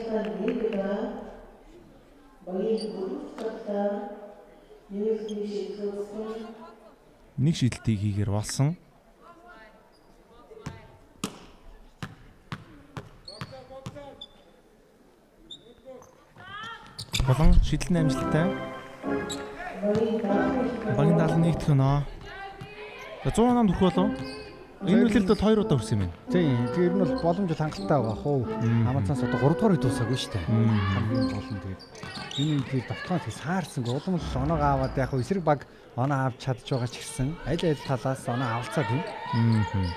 Нэг шийдэлтийг хийгэр болсон. Болон шийдэлтэн амжилттай. Багийн 71 дахь оноо. 100 оноо төгөх болов. Энэ үлэлтэд 2 удаа хүрсэн юм байна. Тийм. Тэр нь бол боломж хангалттай байгаа хөө. Амазонс одоо 3 дугаар дуусаагүй шүү дээ. Хамгийн гол нь тэгээд энэ үед давтгаан тэг саарсан. Улам л оноогоо аваад яг эсрэг баг оноо авч чадж байгаа ч гэсэн аль талаас оноо авалцаад байна.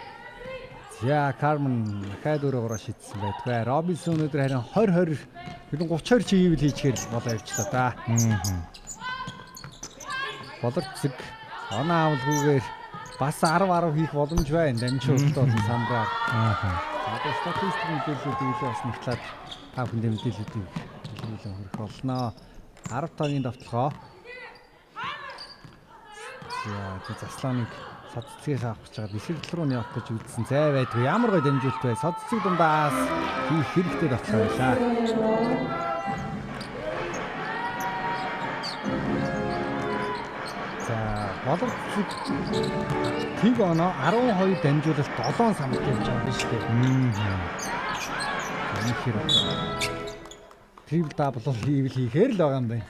За Карман дахиад өөрөөрөө шийдсэн байдгаа. Робинсон өнөөдөр харин 20 хэдэн 32 чи хийвэл хийчихээр болоо явчлаа да. Болор цэг оноо авалгүйгээр бас 10 хийх боломж байна. Дамжуулт бол самбаар. Одоо статистик мэдээллүүдийг илүү бас нэгтлээд та бүхэндээ мэдээллүүдийг хэлүүлэн хүргэх болно. 10 тагийн довтлогоо. За заслааныг Соццгээс авах гэж байгаа бишрэл рүү явах гэж үзсэн зай байдгүй. Ямар гой дамжуулт бай. Соццэг дундаас хийх хэрэгтэй довтлоо байлаа. За боловч тэг оноо 12 дамжуулалт 7 самт явж байгаа юм шүү дээ. Үнэхээр трипл дабл хийхээр л байгаа юм байна.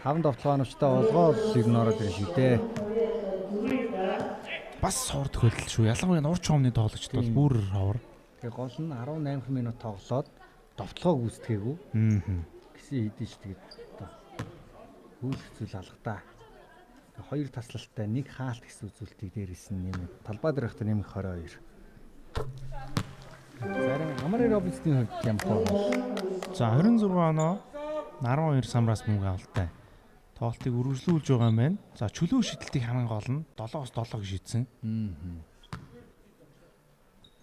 5 довтлогоо оновчтой болгоод ер нь ороод ирэх шүү дээ. Бас суур төхөөлөл шүү. Ялангуяа урч хомны тоглогчд бол бүр ховор. Тэгээ гол нь 18 минут тоглоод довтлогоо гүйцэтгээгүй. Гэсэн хийдэж тэгээд хөлөх зүйл алгадаа. Хоёр таслалтай нэг хаалт гэсэн үзүүлэлтийг дээрээс нь нэмээд талбай дээр ихтэй нэмэх 22. Зарим Амари Робинсны хувьд юм байна. За 26 оноо 12 самраас мөнгө авалтай. Тоглолтыг үргэлжлүүлж байгаа юм байна. За чөлөө шидэлтийг хамгийн гол нь 7-7 гэж шийдсэн.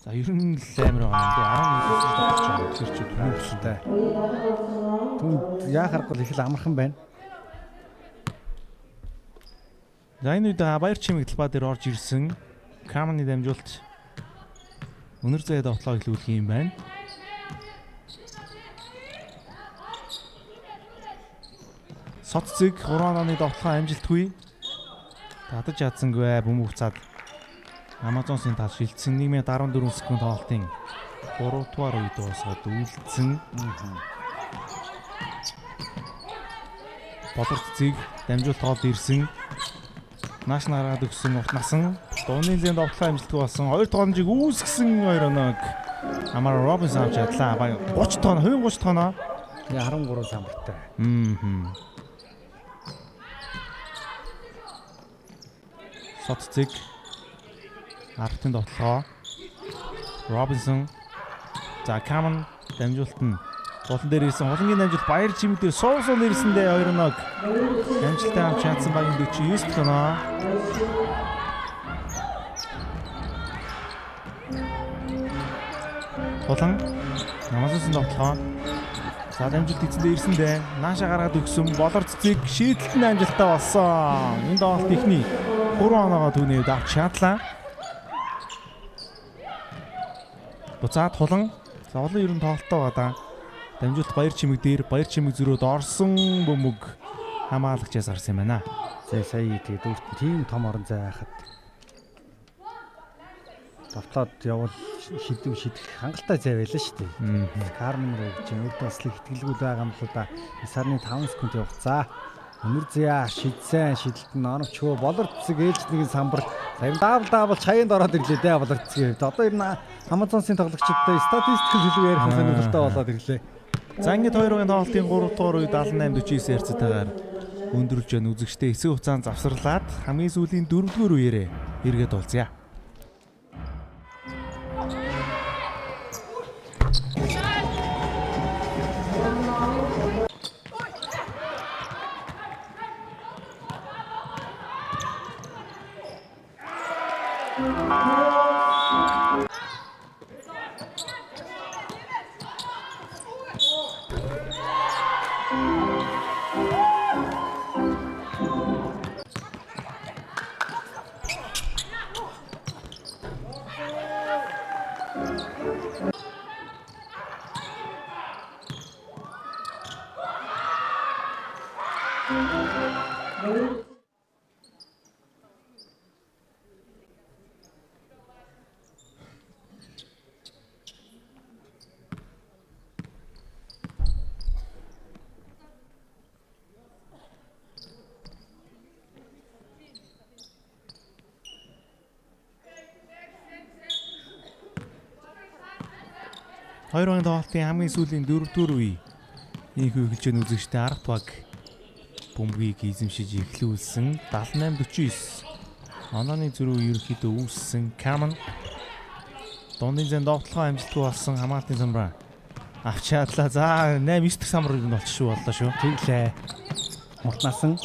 За ер нь л амар байгаа юм дээ. 11-ээс болж байгаа. Тэр ч үнэхээр Түнд яахаар гол их л амархан байна. За энэ үед баяр чимэг талбай дээр орж ирсэн Каманы дамжуулт өнөр зэйд тоглоо эхлүүлэх юм байна. Соццэг 3 онооны тоглоо амжилтгүй. Татаж чадсангүй бөмбөг хуцаад Амазонсын тал шилжсэн 1-14 секунд тоглолтын 3 дугаар үед дуусгаад үлдсэн. Боловцыг дамжуулт тоглолт ирсэн. Нааш нараад өгсөн урт насан дууны зэнд тоглоо амжилтгүй болсон. 2 тогломжийг үүсгэсэн 2 оног Амар Робинсон авч ядлаа. 30 тонн, 30 тонноо. 13 самбартай. Соццэг артын тоглоо. Робинсон. За Каман дамжуулт нь болон дээр ирсэн. Холонгийн дамжуулт баяр чимэг дээр суусуул ирсэндээ 2 оног амжилттай авч чадсан багийн 49 тоноо. Болон Амазонсын тоглоо. За дамжуулт эзэндээ ирсэндээ нааша гаргаад өгсөн болорццыг шийдэлтэн амжилттай болсон. Энэ тоглолт ихний 3 оноогоо түүний авч чадлаа. Буцаад хулан. За олон ер нь тоглолтоо байгаа. Дамжуулт баяр чимэг дээр баяр чимэг зөрөөд орсон бөмбөг хамаалагчаас гарсан юм байна. За сая тэгээд өөрт нь тийм том орон зай байхад давтлаад явал шидэх хангалттай зай байлаа шүү дээ. Кармен руу гэж өөртөө бас л ихтгэлгүй байгаа юм л да. 9 сарны 5 секунд явцгаа. Өнөр зяа шидсэн шидэлт нь оновчгүй болорцэг ээлж нэгэн самбар дабл чаянд ороод ирлээ дээ болорцэг. Одоо ер нь Амазонсын тоглогчдод статистикл хэлбэр ярих сонирхолтой болоод ирлээ. За ингээд 2-ын тоглолтын 3 дугаар үед 78-49 ярцтайгаар өндөрлж байна. Үзэгчдээ хэсэг хугацаанд завсарлаад хамгийн сүүлийн 4-р үеэрээ эргээд уулзъя. Хоёрын тоглолтын хамгийн сүүлийн 4-р үе. Ийхүү эхэлж байгаа үзэгчтэй арга баг бөмбөгийг эзэмшиж эхлүүлсэн 78-49. Онооны зөрүү ерөнхийдөө үүссэн Каман дундын зэн довтлохоо амжилтгүй болсон хамгаалтын самбар авч чадлаа. За 8-9 дахь самбар нь болчихшгүй боллоо шүү. Тэглээ. Муртнасан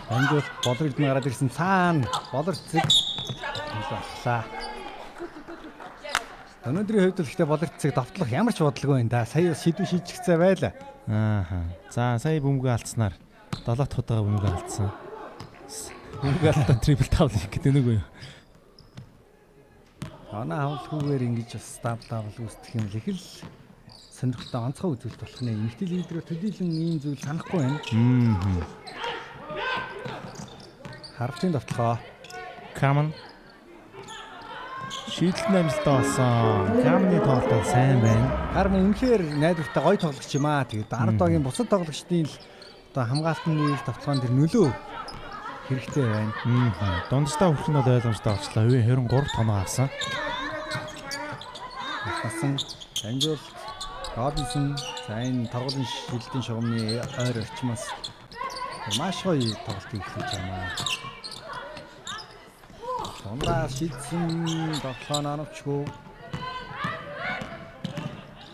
амжилт болорд нь гараад ирсэн цаана болорцэг боллоо. Өнөөдрийн хувьд л ихтэй болорцыг давтлах ямар ч бодлого байна да. Сая шийдвэр шийдчихсэн байлаа. За сая бөмбөг алдснаар 7 дахь удаага бөмбөг алдсан. Бөмбөг алдаа трипл тавл хийх гэдэг нэг үү? Оноо хавлахгүйгээр ингэж бас дабл үүсгэх юм л их л сонирхолтой онцгой үзүүлэлт болох нэ. Эмэгтэй лидерөө төдийлөн ийм зүйл санахгүй байна. Хартын давтлаа. Каман шийдэлтэн амжилттай болсон. Камны тоглолт сайн байна. Харин үнэхээр найдвартай гоё тоглогч юм аа. Тэгээд Ардогийн бусад тоглогчдын л одоо хамгаалтны давталгаан дээр нөлөө хэрэгтэй байна. Дундастаа хүрэх нь ойлгомжтой болчлаа. 23 тоноо авсан. Басан Анжул Робинсон за энэ торгуулийн шилдийн шугамны ойр орчмоос маш гоё тоглолтыг эхлүүлж байна. Дундаа шилдсэн тоглоом оновчгүй.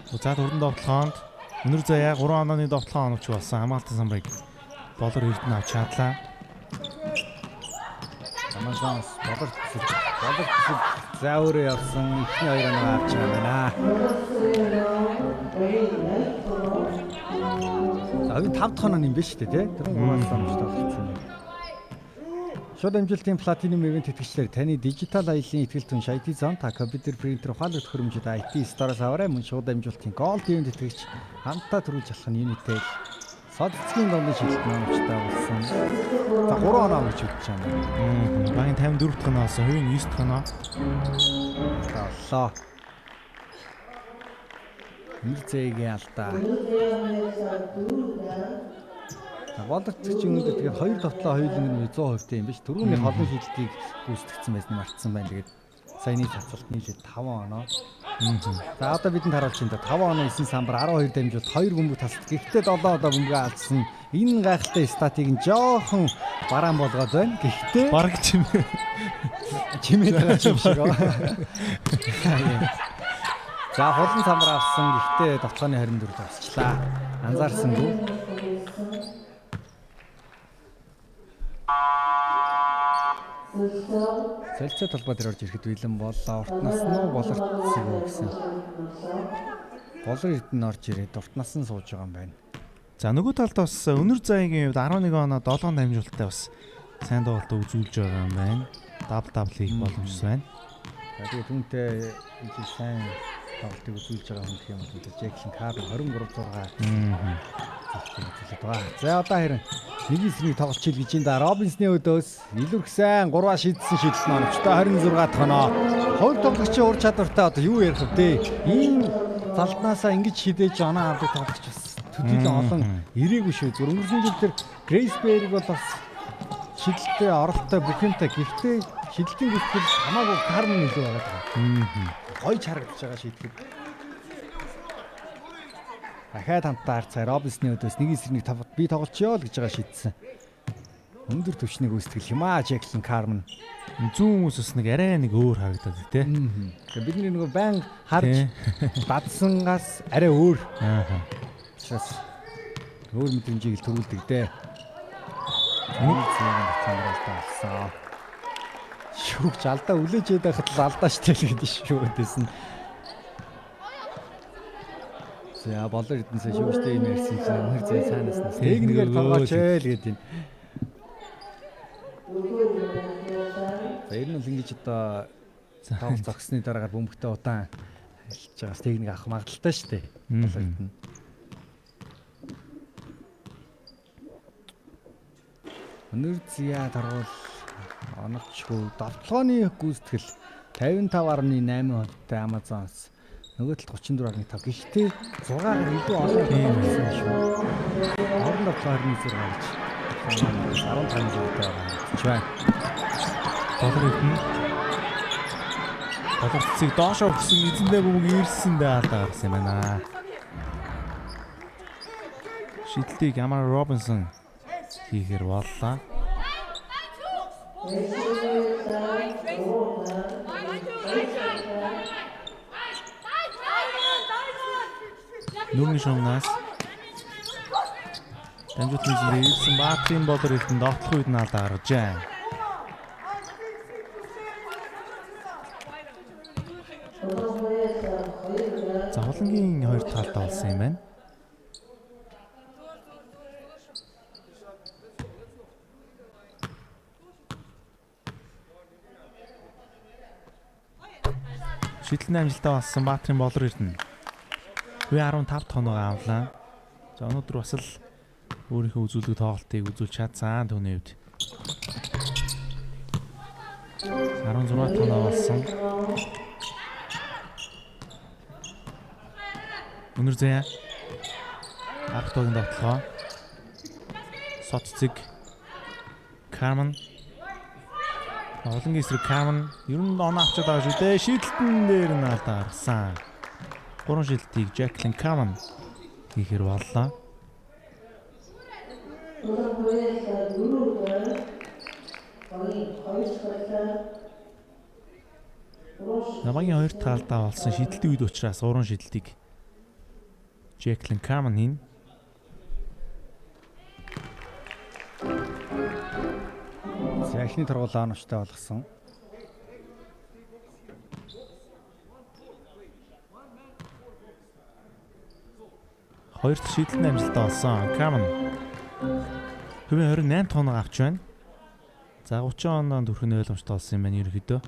За дөрөв тоглоонд өнөр заяа 3 онооны тоглоом оновч болсон хамгаалтын самбарыг Болор эрдэнэ авч чадлаа. Амазонс болор заавар явсан ихний хоёр оноо авч байгаа байна. Аа 5 дахь оноо юм биш үү те? Тэр 3 самжтай болсон. Шууд амжилтын платинум ивент тэтгэгчлэр таны дижитал аяллаа ихтгэл түн IT зон та компьютер принтер ухаалаг төхөөрөмжөд IT стороос аваарай мөн шууд амжилтын голд ивент тэтгэгч хамтдаа төрүүлж болох нь Unitel содцгийн дондын шилжилт номчтай болсон. За 3 оноо гэж бодож байна. Багийн 54 дахь оноос хувийн 9 дахь оноо. Боллоо. Мэрзэгийн алдаа. Боловч өнөөдөр тэгээд 2 тоглоо хоёулын нь 100% юм биш. Түрүүний холын шилжилтийг гүйцэтгэсэн байсан мартсан байна. Тэгээд саяны цацалт нийлээд 5 оноо. За одоо бидэнд харуулж байна. 5 оноо 9 самбар 12 дамжуулт 2 бөмбөг тасалт. Гэхдээ 7 одоо бөмбөг алдсан. Энэ гайхалтай статыг нь жоохон бараан болгоод байна. Гэхдээ Бараг чимээд байгаа юм шиг аа. За холон самбар авсан. Гэхдээ тоглооны 24 тасчлаа. Анзаарсангүй. Солилцоо талбай дээр орж ирэхэд бэлэн боллоо. Уртнаас нь болорцсон гэсэн. Болор эрдэнэ орж ирээд уртнаас нь сууж байгаа юм байна. За нөгөө талд бас өнөр заяагийн хувьд 11 оноо 7 дамжуулттай бас сайн тоглолт үзүүлж байгаа юм байна. Дабл хийх боломжтой байна. За тэгээд түүнтэй энэ сайн тоглолтыг үзүүлж байгаа юм гэх юм бол Jacqueline Carr 23-6 За одоо харин нэг эсрэг тоглолт хэл гэж энэ Робинсны өдөөс илүүрх сайн 3-аа шийдсэн шийдэл номчтой 26 дахь оноо. Хоёр тоглогчийн ур чадвартай одоо юу ярих вэ? Энэ залданаасаа ингэж шидэж оноо авдаг тоглогч бас төдийлөн олон ирээгүй шүү. Зөв өнгөрсөн жил тэр Grace Berry бол бас шидэлтэй оролттой бүх юмтай гэхдээ шидэлтийн гүтгэл хамаагүй Carmen илүү байгаа. Гойж харагдаж байгаа шийтгэл. Дахиад хамтдаа харцгаа Робинсны өдөөс нэг эсрэг нэг тавд би тоглолцъё л гэж байгаа шийдсэн. Өндөр түвшнийг үүсгэл юм аа Jacqueline Carmen. Зүүн хүмүүсээс нэг арай нэг өөр харагдаад тий. Тэгээ бидний нөгөө байн харж дадсангаас арай өөр. Учраас өөр мэдрэмжийг л төрүүлдэг дээ. Нэг зүйлийг хамгаалсан. Шүүгч алдаа үлээж яйдахад л алдаа штэ л гэдэг шүү гэдээсэн. За болор эдэнсээ шүүгчтэй юм ярьсан чинь өнөр зэн цаанаас нь техникээр тоглооч ээ л гэдэг юм. За энэ нь ингэж одоо тоглолт зогсны дараагаар бөмбөгтэй удаан хэлж байгаас техник авах магадaltaй штэ. Болор эдэн. Өнөр зя даргуул оновчгүй давталгооны гүйцэтгэл 55.8%-тай Amazon-с нөгөө талд 34.5 гэхдээ 6-аар илүү олон байсан шүү. Орон давталгын зэрэг гарч 15%-тай байгаа. Болор эрдэнэ болорцыг доошоо өгсөн эзэндээ бөмбөг ирсэн дээ алдаа гарсан юм байна. Шидэлтийг Amara Robinson хийхэр боллоо. Нүрийн шугнаас дамжуулт хийсэн ирсэн Баатрин болор эрдэнэ дотлох үед нь алдаа гаргажээ. За холонгийн хоёр талдаа болсон юм байна. Шидэлтийн амжилтаа болсон Баатрин болор эрдэнэ. Би 15 тоног авлаа. За өнөөдөр бас л өөрийнхөө үзүүлдэг тоглолтыг үзүүлж чадсан түүний хувьд. 16 тоног болсон. Өнөр зэя. Ахтогийн давталгаа. Соццэг. Carmen. Олон эсрэг Carmen ер нь оноо авчаад байгаа шүү дээ. Шийдэлтэн дээр нь алдаа гарсан. 3 шилтийг Jacqueline Carmen хийхэр боллоо. Намагийн хоёр талдаа болсон шидэлтийн үед учраас 3 шидэлтийг Jacqueline Carmen хийн. За эхний тургуулаа оновчтой болгосон. Хоёр дахь шийдэлтний амжилттай болсон. Камен. Хувийн 28 тоног авч байна. За 30 оноо төрхний ойлгомжтой болсон юм байна ерөөхдөө.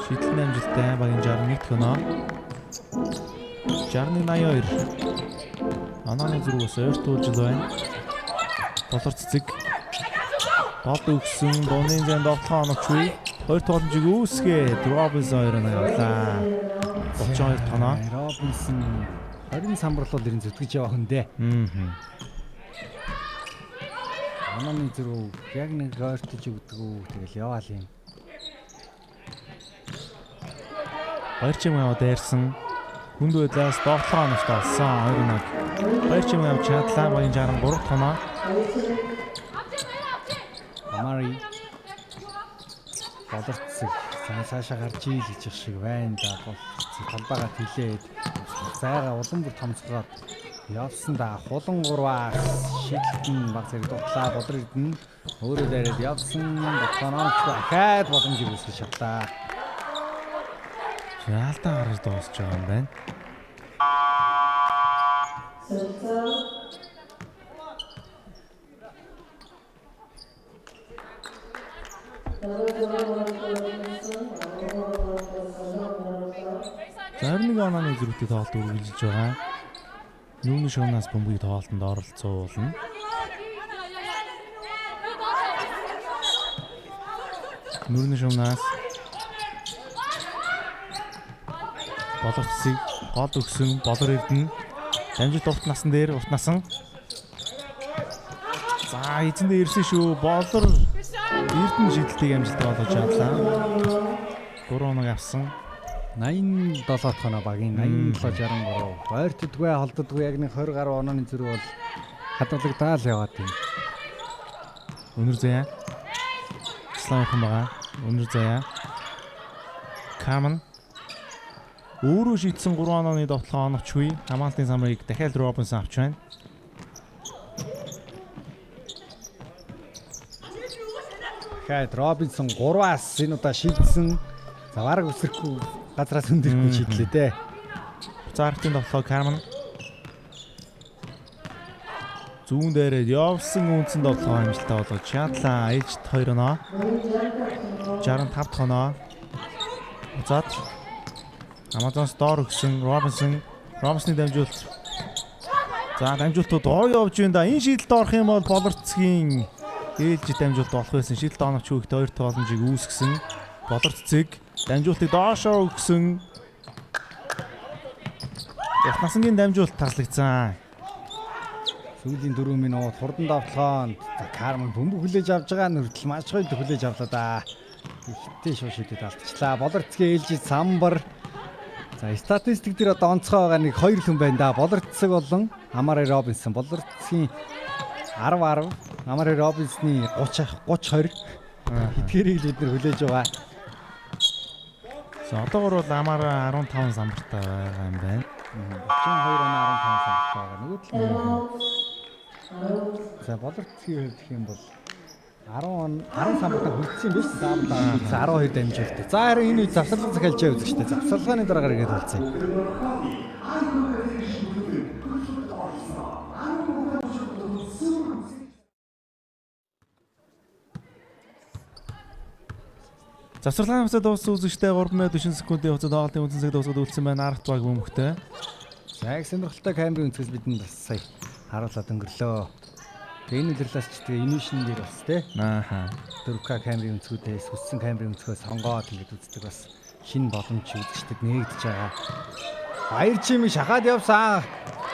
Шийдэлтний амжилттай багийн 61 тоноо. 61-82. Анааны зүрхээс ойртуулж байна. Болор цэцэг. Болд өгсөн дууны зэн довтлоо оногчгүй. Хоёр тогломжийг үүсгээд Робинсон 2-1 явлаа. 32 тоноо. Робинсон 20 самбарлууд ирэн зүтгэж яваа хүн дээ. Анааны зүрх яг нэг ойртож өгдөг үү тэгэл яваал юм. Хоёр чим яваа дээрсэн. Хүнд байдлаас довтлоо оногчтой болсон 2-1. Хоёр чим явж чадлаа багийн 63 тоноо. Амари болорцыг цаашаа гарч ийл гэж шиг байна да. Болорцыг талбайгаа тэлээд зайгаа улам бүр томцгоод явсан да. Хулан 3-аас шилтэн баг зэрэг дутлаа болор ирдэн өөрөө дайраад явсан. Батонооч дахиад боломжийг үүсгэж чадлаа. Яалтаа гарч дуусч байгаа юм байна. Зарим ононы зүрхтэй тоглолт үргэлжилж байгаа. Нүүрний шуунаас бөмбөгийг тоглолтод оролцуулна. Нүүрний шуунаас боловцыг гол өгсөн болор эрдэнэ. Дамжуулт урт насан дээр урт насан. За эзэндээ ирсэн шүү. Болор эрдэнэ шийдэлтийг амжилттай болгож чадлаа. 3 оног авсан. 87 тоноо багийн 87-63. Ойртдгүй холддгүй яг нэг 20 гаруй онооны зүрх бол хадгалагдаал яваад юм. Өнөр заяа. Славхан байгаа. Өнөр заяа. Камен. Өөрөө шийдсэн 3 онооны довтлоо оновчгүй. Хамаалтын самрыг дахиад Робинсон авч байна. Дахиад Робинсон 3-аас энэ удаа шийдсэн. За бараг өсөрхгүй газраас хөндөхгүй шийдлээ дээ. Зартын довтлоо Камен. Зүүн дээрээ явсан үндсэн довтлоо амжилттай болгож чадлаа. Ээлжид 2 оноо. 65 тоноо. Зат Амазонс доор өгсөн Робинсны дамжуулт. За дамжуултууд доо явж байна да. Энэ шийдэлд орох юм бол болорцгийн ээлжид дамжуулт болох байсан. Шийдэлд оноч хүүхдээ хоёр тогломжийг үүсгэсэн. Болорцыг дамжуултыг доошоо өгсөн. Яхнасангийн дамжуулт таслагдсан. Сүүлийн 4 минут хурдан давтлоонд Кармен бөмбөг хүлээж авж байгаа нь хүртэл маш гоё хүлээж авлаа да. Ихтэй шууд шийдэд алдчихлаа. Болорцгийн ээлжид самбар. За статистик дээр одоо онцгой байгаа нэг 2 хүн байна да. Болорцыг болон Амари Робинсон. Болорцгийн 10-10, Амари Робинсны 30-20 эдгээрийг л бид нэр хүлээж байгаа. За одоогор бол Амара 15 самбартай байгаа юм байна. 32 оноо 15 самбартай байгаа. Нөгөө талд за болорцгийн хувьд гэх юм бол 10 самбартай хүрсэн юм биш заавал 12 дамжуултаа. За харин энэ үед завсарлага захиалж яваа үзэгчтэй. Завсарлагын дараагаар игээд болцсон. Завсарлагын хугацаа дууссан үзэгчтэй 3 минут 40 секундын хугацаанд тоглолтын үндсэн цаг дуусаад үлдсэн байна. Арт баг бөмбөгтэй. За их сонирхолтой камерын өнцгөөс бидэнд бас сая харуулад өнгөрлөө. Тэгээ энэ үлрэлээс ч тэгээ инишн дээр бас тий. 4K камерын өнцгүүдээс хүссэн камерын өнцгөөс сонгоод ингэж үздэг бас шинэ боломж үзэгчдэд нээгдэж байгаа. Баяр чимээ шахаад явсан.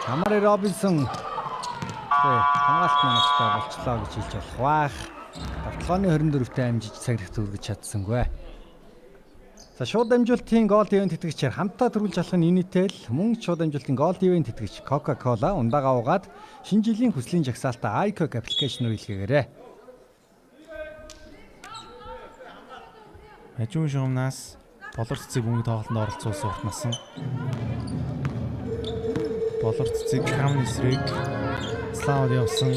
Амари Робинсон хамгаалт манастай болчлоо гэж хэлж болох баах. Давталгааны 24-т амжиж цагт хүргэж чадсангүй. За шууд дамжуулалтын гол ивент тэтгэгчээр хамтаа төрүүлж алах нь Unitel мөн шууд дамжуулалтын гол ивент тэтгэгч Coca-Cola ундагаа угаад шинэ жилийн хүслийн жагсаалтаа iCoke аппликейшнээр илгээгээрэй. Хажуун шугамнаас болор цэцэг бөмбөгийн тоглолтод оролцуулсан урт насан. Болор цэцэг Камны эсрэг Славд явсан.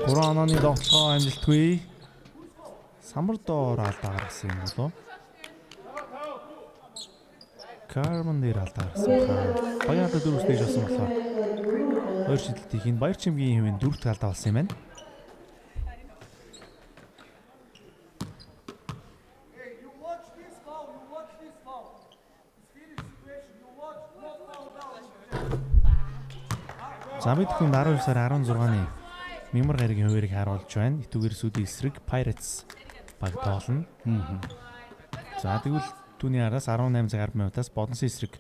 3 онооны тоглолтоо амжилтгүй. Самбардоор алдаа гаргасан юм болов. Карман дээр алдаа гаргасан. Баярда дөрөвсдэж авсан болохоор хоёр шидэлтийг энэ Баяр Чимгийн хэвэн дөрөвт алдаа болсон юм байна. Замид хүн 12 сарын 16-ны Мямар гарагийн хуваарийг харуулж байна. Итүүгээр сүдийн эсрэг Pirates баг тоглоно. За тэгвэл түүний араас 18 цаг 10 минутаас Бодносын эсрэг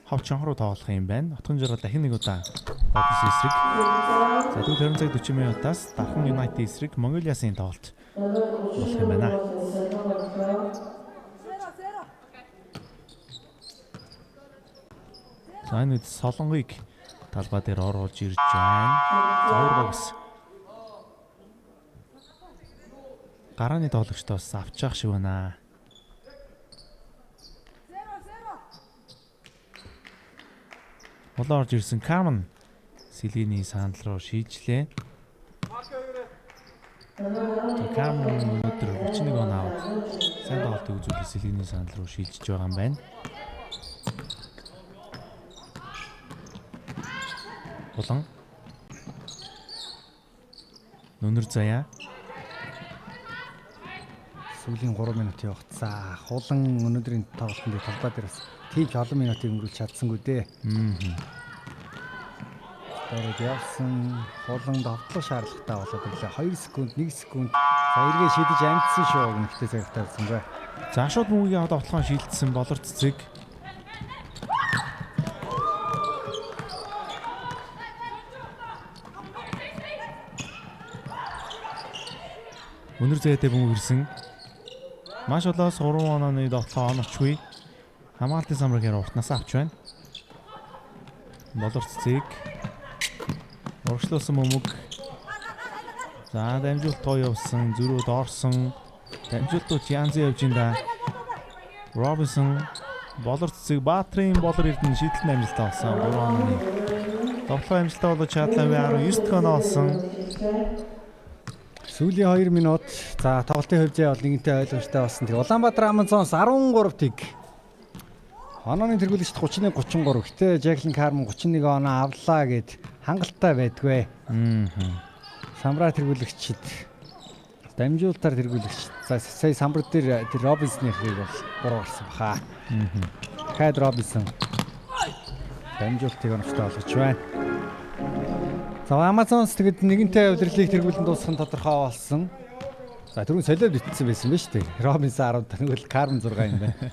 Ховчонх руу тоглох юм байна. Отгон жиргал дахин нэг удаа Бодносын эсрэг. За тэгвэл 20 цаг 40 минутаас Дархан United эсрэг Монголиасын тоглолт болох юм байна. За энэ Солонгыг талбай дээр оруулж ирж байна. Хоёр багс. Гарааны тоглогчдоо бас авчих шиг байна. Улаан орж ирсэн Карман Сэлиний сандал руу шийджлээ. Карман өнөөдөр 31 он аваад сайн тоглолтыг үзүүлэх Сэлиний сандал руу шийдэж байгаа юм байна. Улаан Нүнэр заяа сүүлийн 3 минут явагцаа. Хулан өнөөдрийн тоглолтын талбай дээр бас тийж олон минутыг өнгөрүүлж чадсангүй дээ. Тэгээд явсан хулан давтлах шаардлагатай болоод ирлээ. 2 секунд, 1 секунд. За эргээ шидэж амжсан шүү гэнхтэй цагтаа болсон бай. За шууд мөнгөний аваад автлахаа шилжсэн Болор цэцэг. Өнөр зээтэй бөмбөг ирсэн. Маш олоос 3 онооны тоглолтоо оновчгүй. Хамгаалтын самрыг уртнаас авч байна. Болор цэцэг. Урагшлуулсан бөмбөг. За дамжуулт тоо явсан, зөрүү доорсон. Дамжуултууд Янзи явж ин да. Робинсон Болор цэцэг Баатрын Болор эрдэнэ шийдэлтэн амжилттай болсон. 3 онооны тоглолтоо амжилттай болж чадлаа. 19 оноо олсон. Сүүлийн 2 минут. За тоглолтын хувьд бол нэгэнтэй ойлгомжтой болсон. Тэг Улаанбаатар Амазонс 13 тэг. Онооны тэргүүлэгчд 31-33. Гэтэ Жаклин Карман 31 оноо авлаа гэд хангалттай байдгүй. Самбра тэргүүлэгчд дамжуултаар тэргүүлэгчд. За сая самбар дээр тэр Робинсны хэрэг бол 3 гарсан баха. Кайд Робинсон дамжуултыг оновчтой болгож байна. За Амазонс тэгэд нэгэнтэй удирлыг тэргүүлэн дуусгах нь тодорхой болсон. За түрүүн солиод битсэн байсан биз дээ. Робинсон 10 тэгвэл Карман 6 юм байна.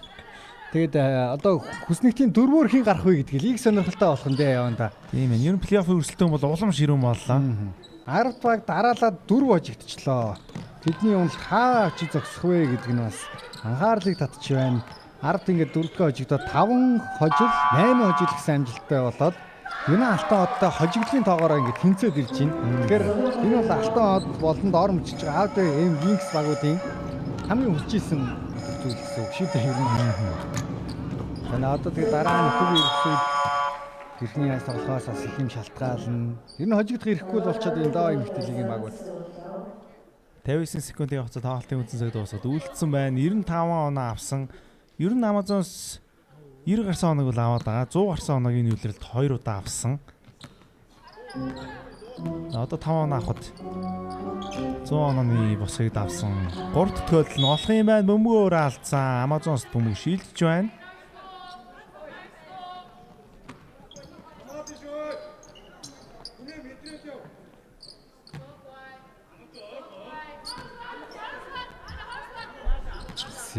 Тэгэд одоо хүснэгтийн дөрвөөр хин гарах вэ гэдгийг сонирхолтой болох нь дээ явна та. Тийм ээ. Ер нь плей-оффын өрсөлдөөн бол улам ширүүн боллоо. 10 баг дараалаад 4 хожигдчихлоо. Тэдний унал хаа чи зогсох вэ гэдэг нь бас анхаарлыг татж байна. 10-д ингээд 4-р хожигдоод 5 хожил, 8 хожил гэсэн амжилттай болоод энэ алтан одтой хожигдлын тоогоороо ингээд хинцээд ирж байна. Тэгэхээр энэ бол алтан од болонд ор мөчж байгаа АВ эм Винкс багуудын хамгийн хүчижсэн зүйл гэсэн үг шүү дээ. Ер нь. Танаа одоо тэгээ дараа нь төв ирэхэд хэрхний яс тоглохоос бас их юм шалтгаална. Ер нь хожигдох ирэхгүй болчиход энэ доо юм хэтэлгийн багууд 59 секундын хугацаанд тоглолтын үндсэн цаг дуусаад үлдсэн байна. 95 оноо авсан. Ер нь Амазонс 90 гарсан оног бол аваад байгаа. 100 гарсан оногийн үйлрэлд 2 удаа авсан. Одоо 5 оноо авахд 100 онооны босыг давсан. 3 дахь тохиолдол нь олох юм байна. Бөмбөг өөрөө алдсан. Амазонс бөмбөг шилжиж байна.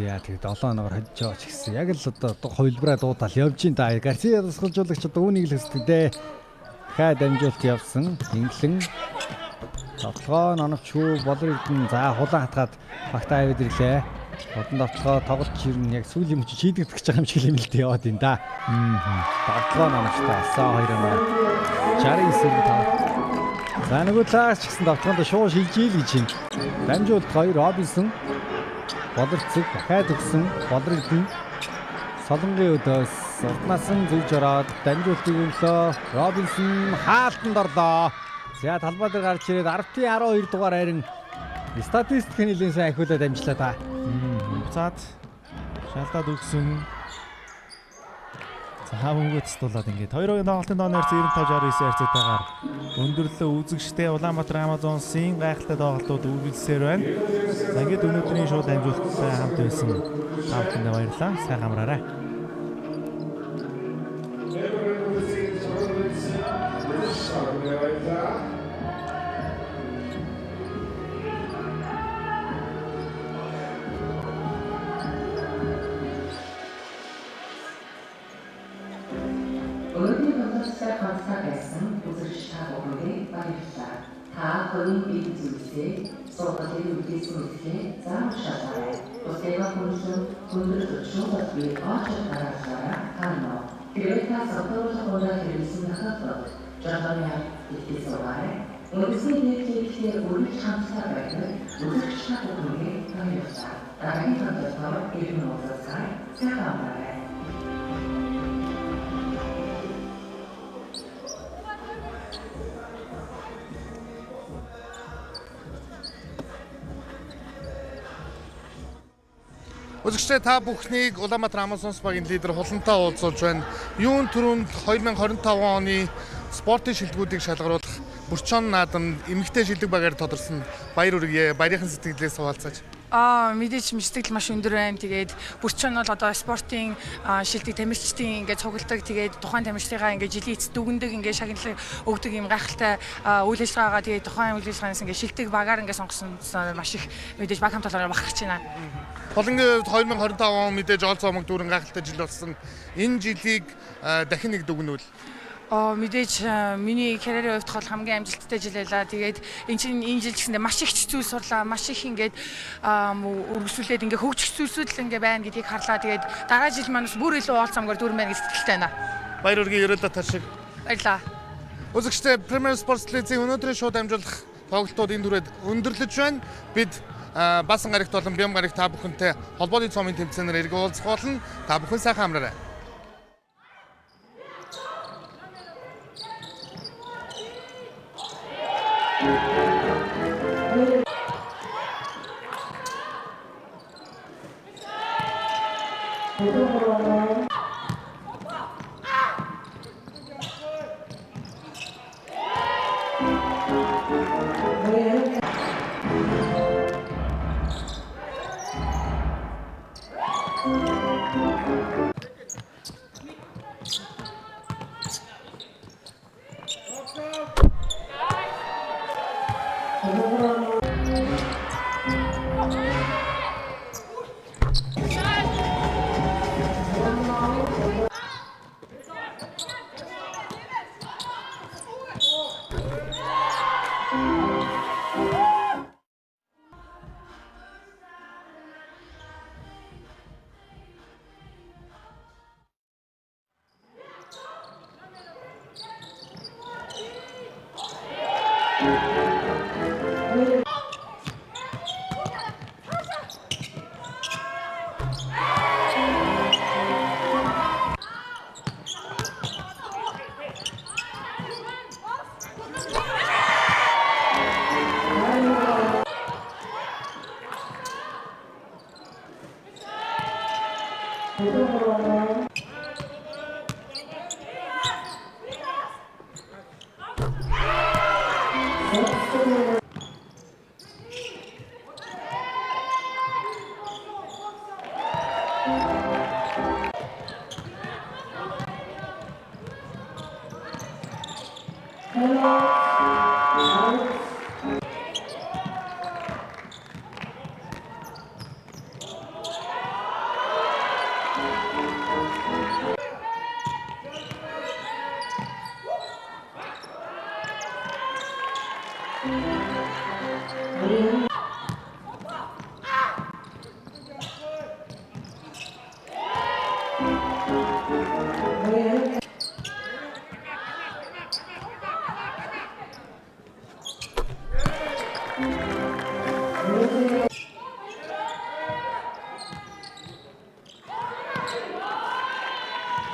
Яа тэгээд 7 оноор хожиж байгаа ч гэсэн яг л одоо хувилбараа дуудаал явж ин да. Гарсиа тасгалжуулагч одоо үүнийг л хэсдэг дээ. Дахиад дамжуулт явсан. Инглэн тоглоо оновчгүй Болор эрдэнэ за хулан хатгаад багтаа аваад ирлээ. Хулан давтлогоо тоглож ирнэ яг сүүлийн мөч шийдэгдэх гэж байгаа юм шиг юм л дээ яваад ин да. Тоглоо оновчтой алсан 2 оноо. 69-5. За нөгөө талаас ч гэсэн давтлогоонд шууд шилжээл гэж юм. Дамжуулт 2 Робинсон Болор цэг дахиад өгсөн Болор эрдэнэ Солонгийн өдөөс уртнаас нь зүйж ороод дамжуултыг өглөө Робинсон хаалтанд орлоо. За талбай дээр гарч ирээд 10-12 дугаар харин статистик нэлийн сайн ахиулаад амжлаа та. Буцаад шалдаад өгсөн. За мөнгөд цэцлуулаад ингээд 2-2 тоглолтын дооноорс 95-69 харьцаатайгаар өндөрлөө үзэгчтэй Улаанбаатар Амазонсын гайхалтай тоглолтууд үргэлжлсээр байна. За ингээд өнөөдрийн шууд амжилттай хамт байсан таамтанд баярлалаа. Сайн амраарай. Өнөөдрийн тоглолтоор хамтдаа байсан үзэгч та бүхэнд баярлалаа. Та хоёрын бие зүйлсээ сургуулийн үдээсэн үсгээ заамшаалаа. Өсөөгөө хүнсэн өндөр өчнөд бие очиж гараасаа хано. Тэгээд та сатуурлах удаа хэрэгсэн хатад жагааны ихтэйсээрээ өнөөдрийн нийтлэлээр үргэлж хамтдаа байсан үзэгч та бүхэнд баярлалаа. Дараагийн тоглолтоор ирнэ уулзаа. Сайн амраарай. Үзэгчдээ та бүхнийг Улаанбаатар Амазонс багийн лидер хулантай уулзуулж байна. Юун түрүүнд 2025 оны спортын шилдэгүүдийг шалгаруулах Бүрчон наадамд эмэгтэй шилдэг багаар тодорсон баяр үргээ баярын сэтгэлээс хуваалцаач. Мэдээж сэтгэл маш өндөр байна. Тэгээд Бүрчон бол одоо спортын шилдэг тамирчдын ингээд цугладаг. Тэгээд тухайн тамирчдынхаа ингээд жилийн эцэст дүгндэг ингээд шагналыг өгдөг юм гайхалтай үйл ажиллагаагаа тэгээд тухайн үйл ажиллагаанаас ингээд шилдэг багаар ингээд сонгосон маш их мэдээж баг хамт олоноор бахарч байна. Холонгийн 2025 он мэдээж олцоомог дүүрэн гайхалтай жил болсон. Энэ жилийг дахин нэг дүгнүүл. Мэдээж миний карьерийн хувьд бол хамгийн амжилттай жил байлаа. Тэгээд энэ жил гэсэндээ маш их зүйл сурлаа. Маш их ингээд өргөсүүлээд ингээд хөгжих зүйлсүүд л ингээд байна гэдгийг харлаа. Тэгээд дараа жил манаас бүр илүү уулзамгаар дүүрэн байна гэж сэтгэлтэй байна. Баяр үргээ ерөөдөө ташиг. Баярлалаа. Үзэгчдээ Premier Sports League-ийн өнөөдрийн шууд амжуулах тоглолтууд энэ түрээд өндөрлөж байна. Бид басан гарагт болон бям гарагт та бүхэнтэй холбооны цомын тэмцээнээр эргэн уулзах болно. Та бүхэн сайхан амраарай.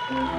Thank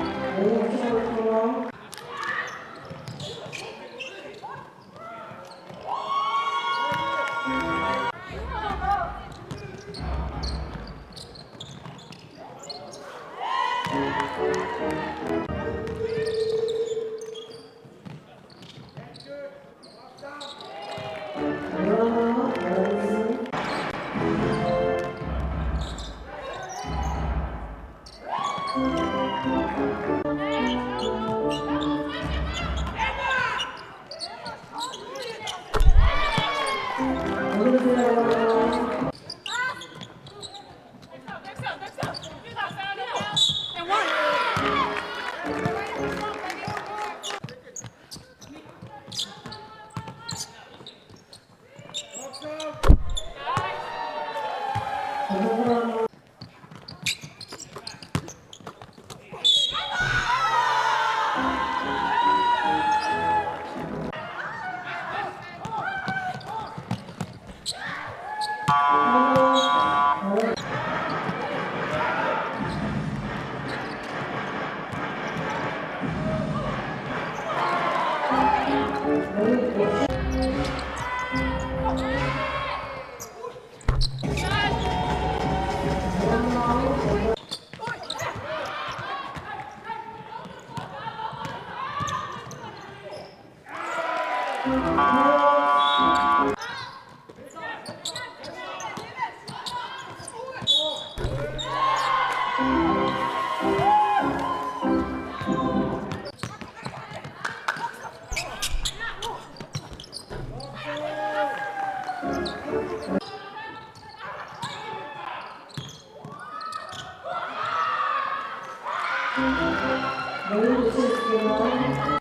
you.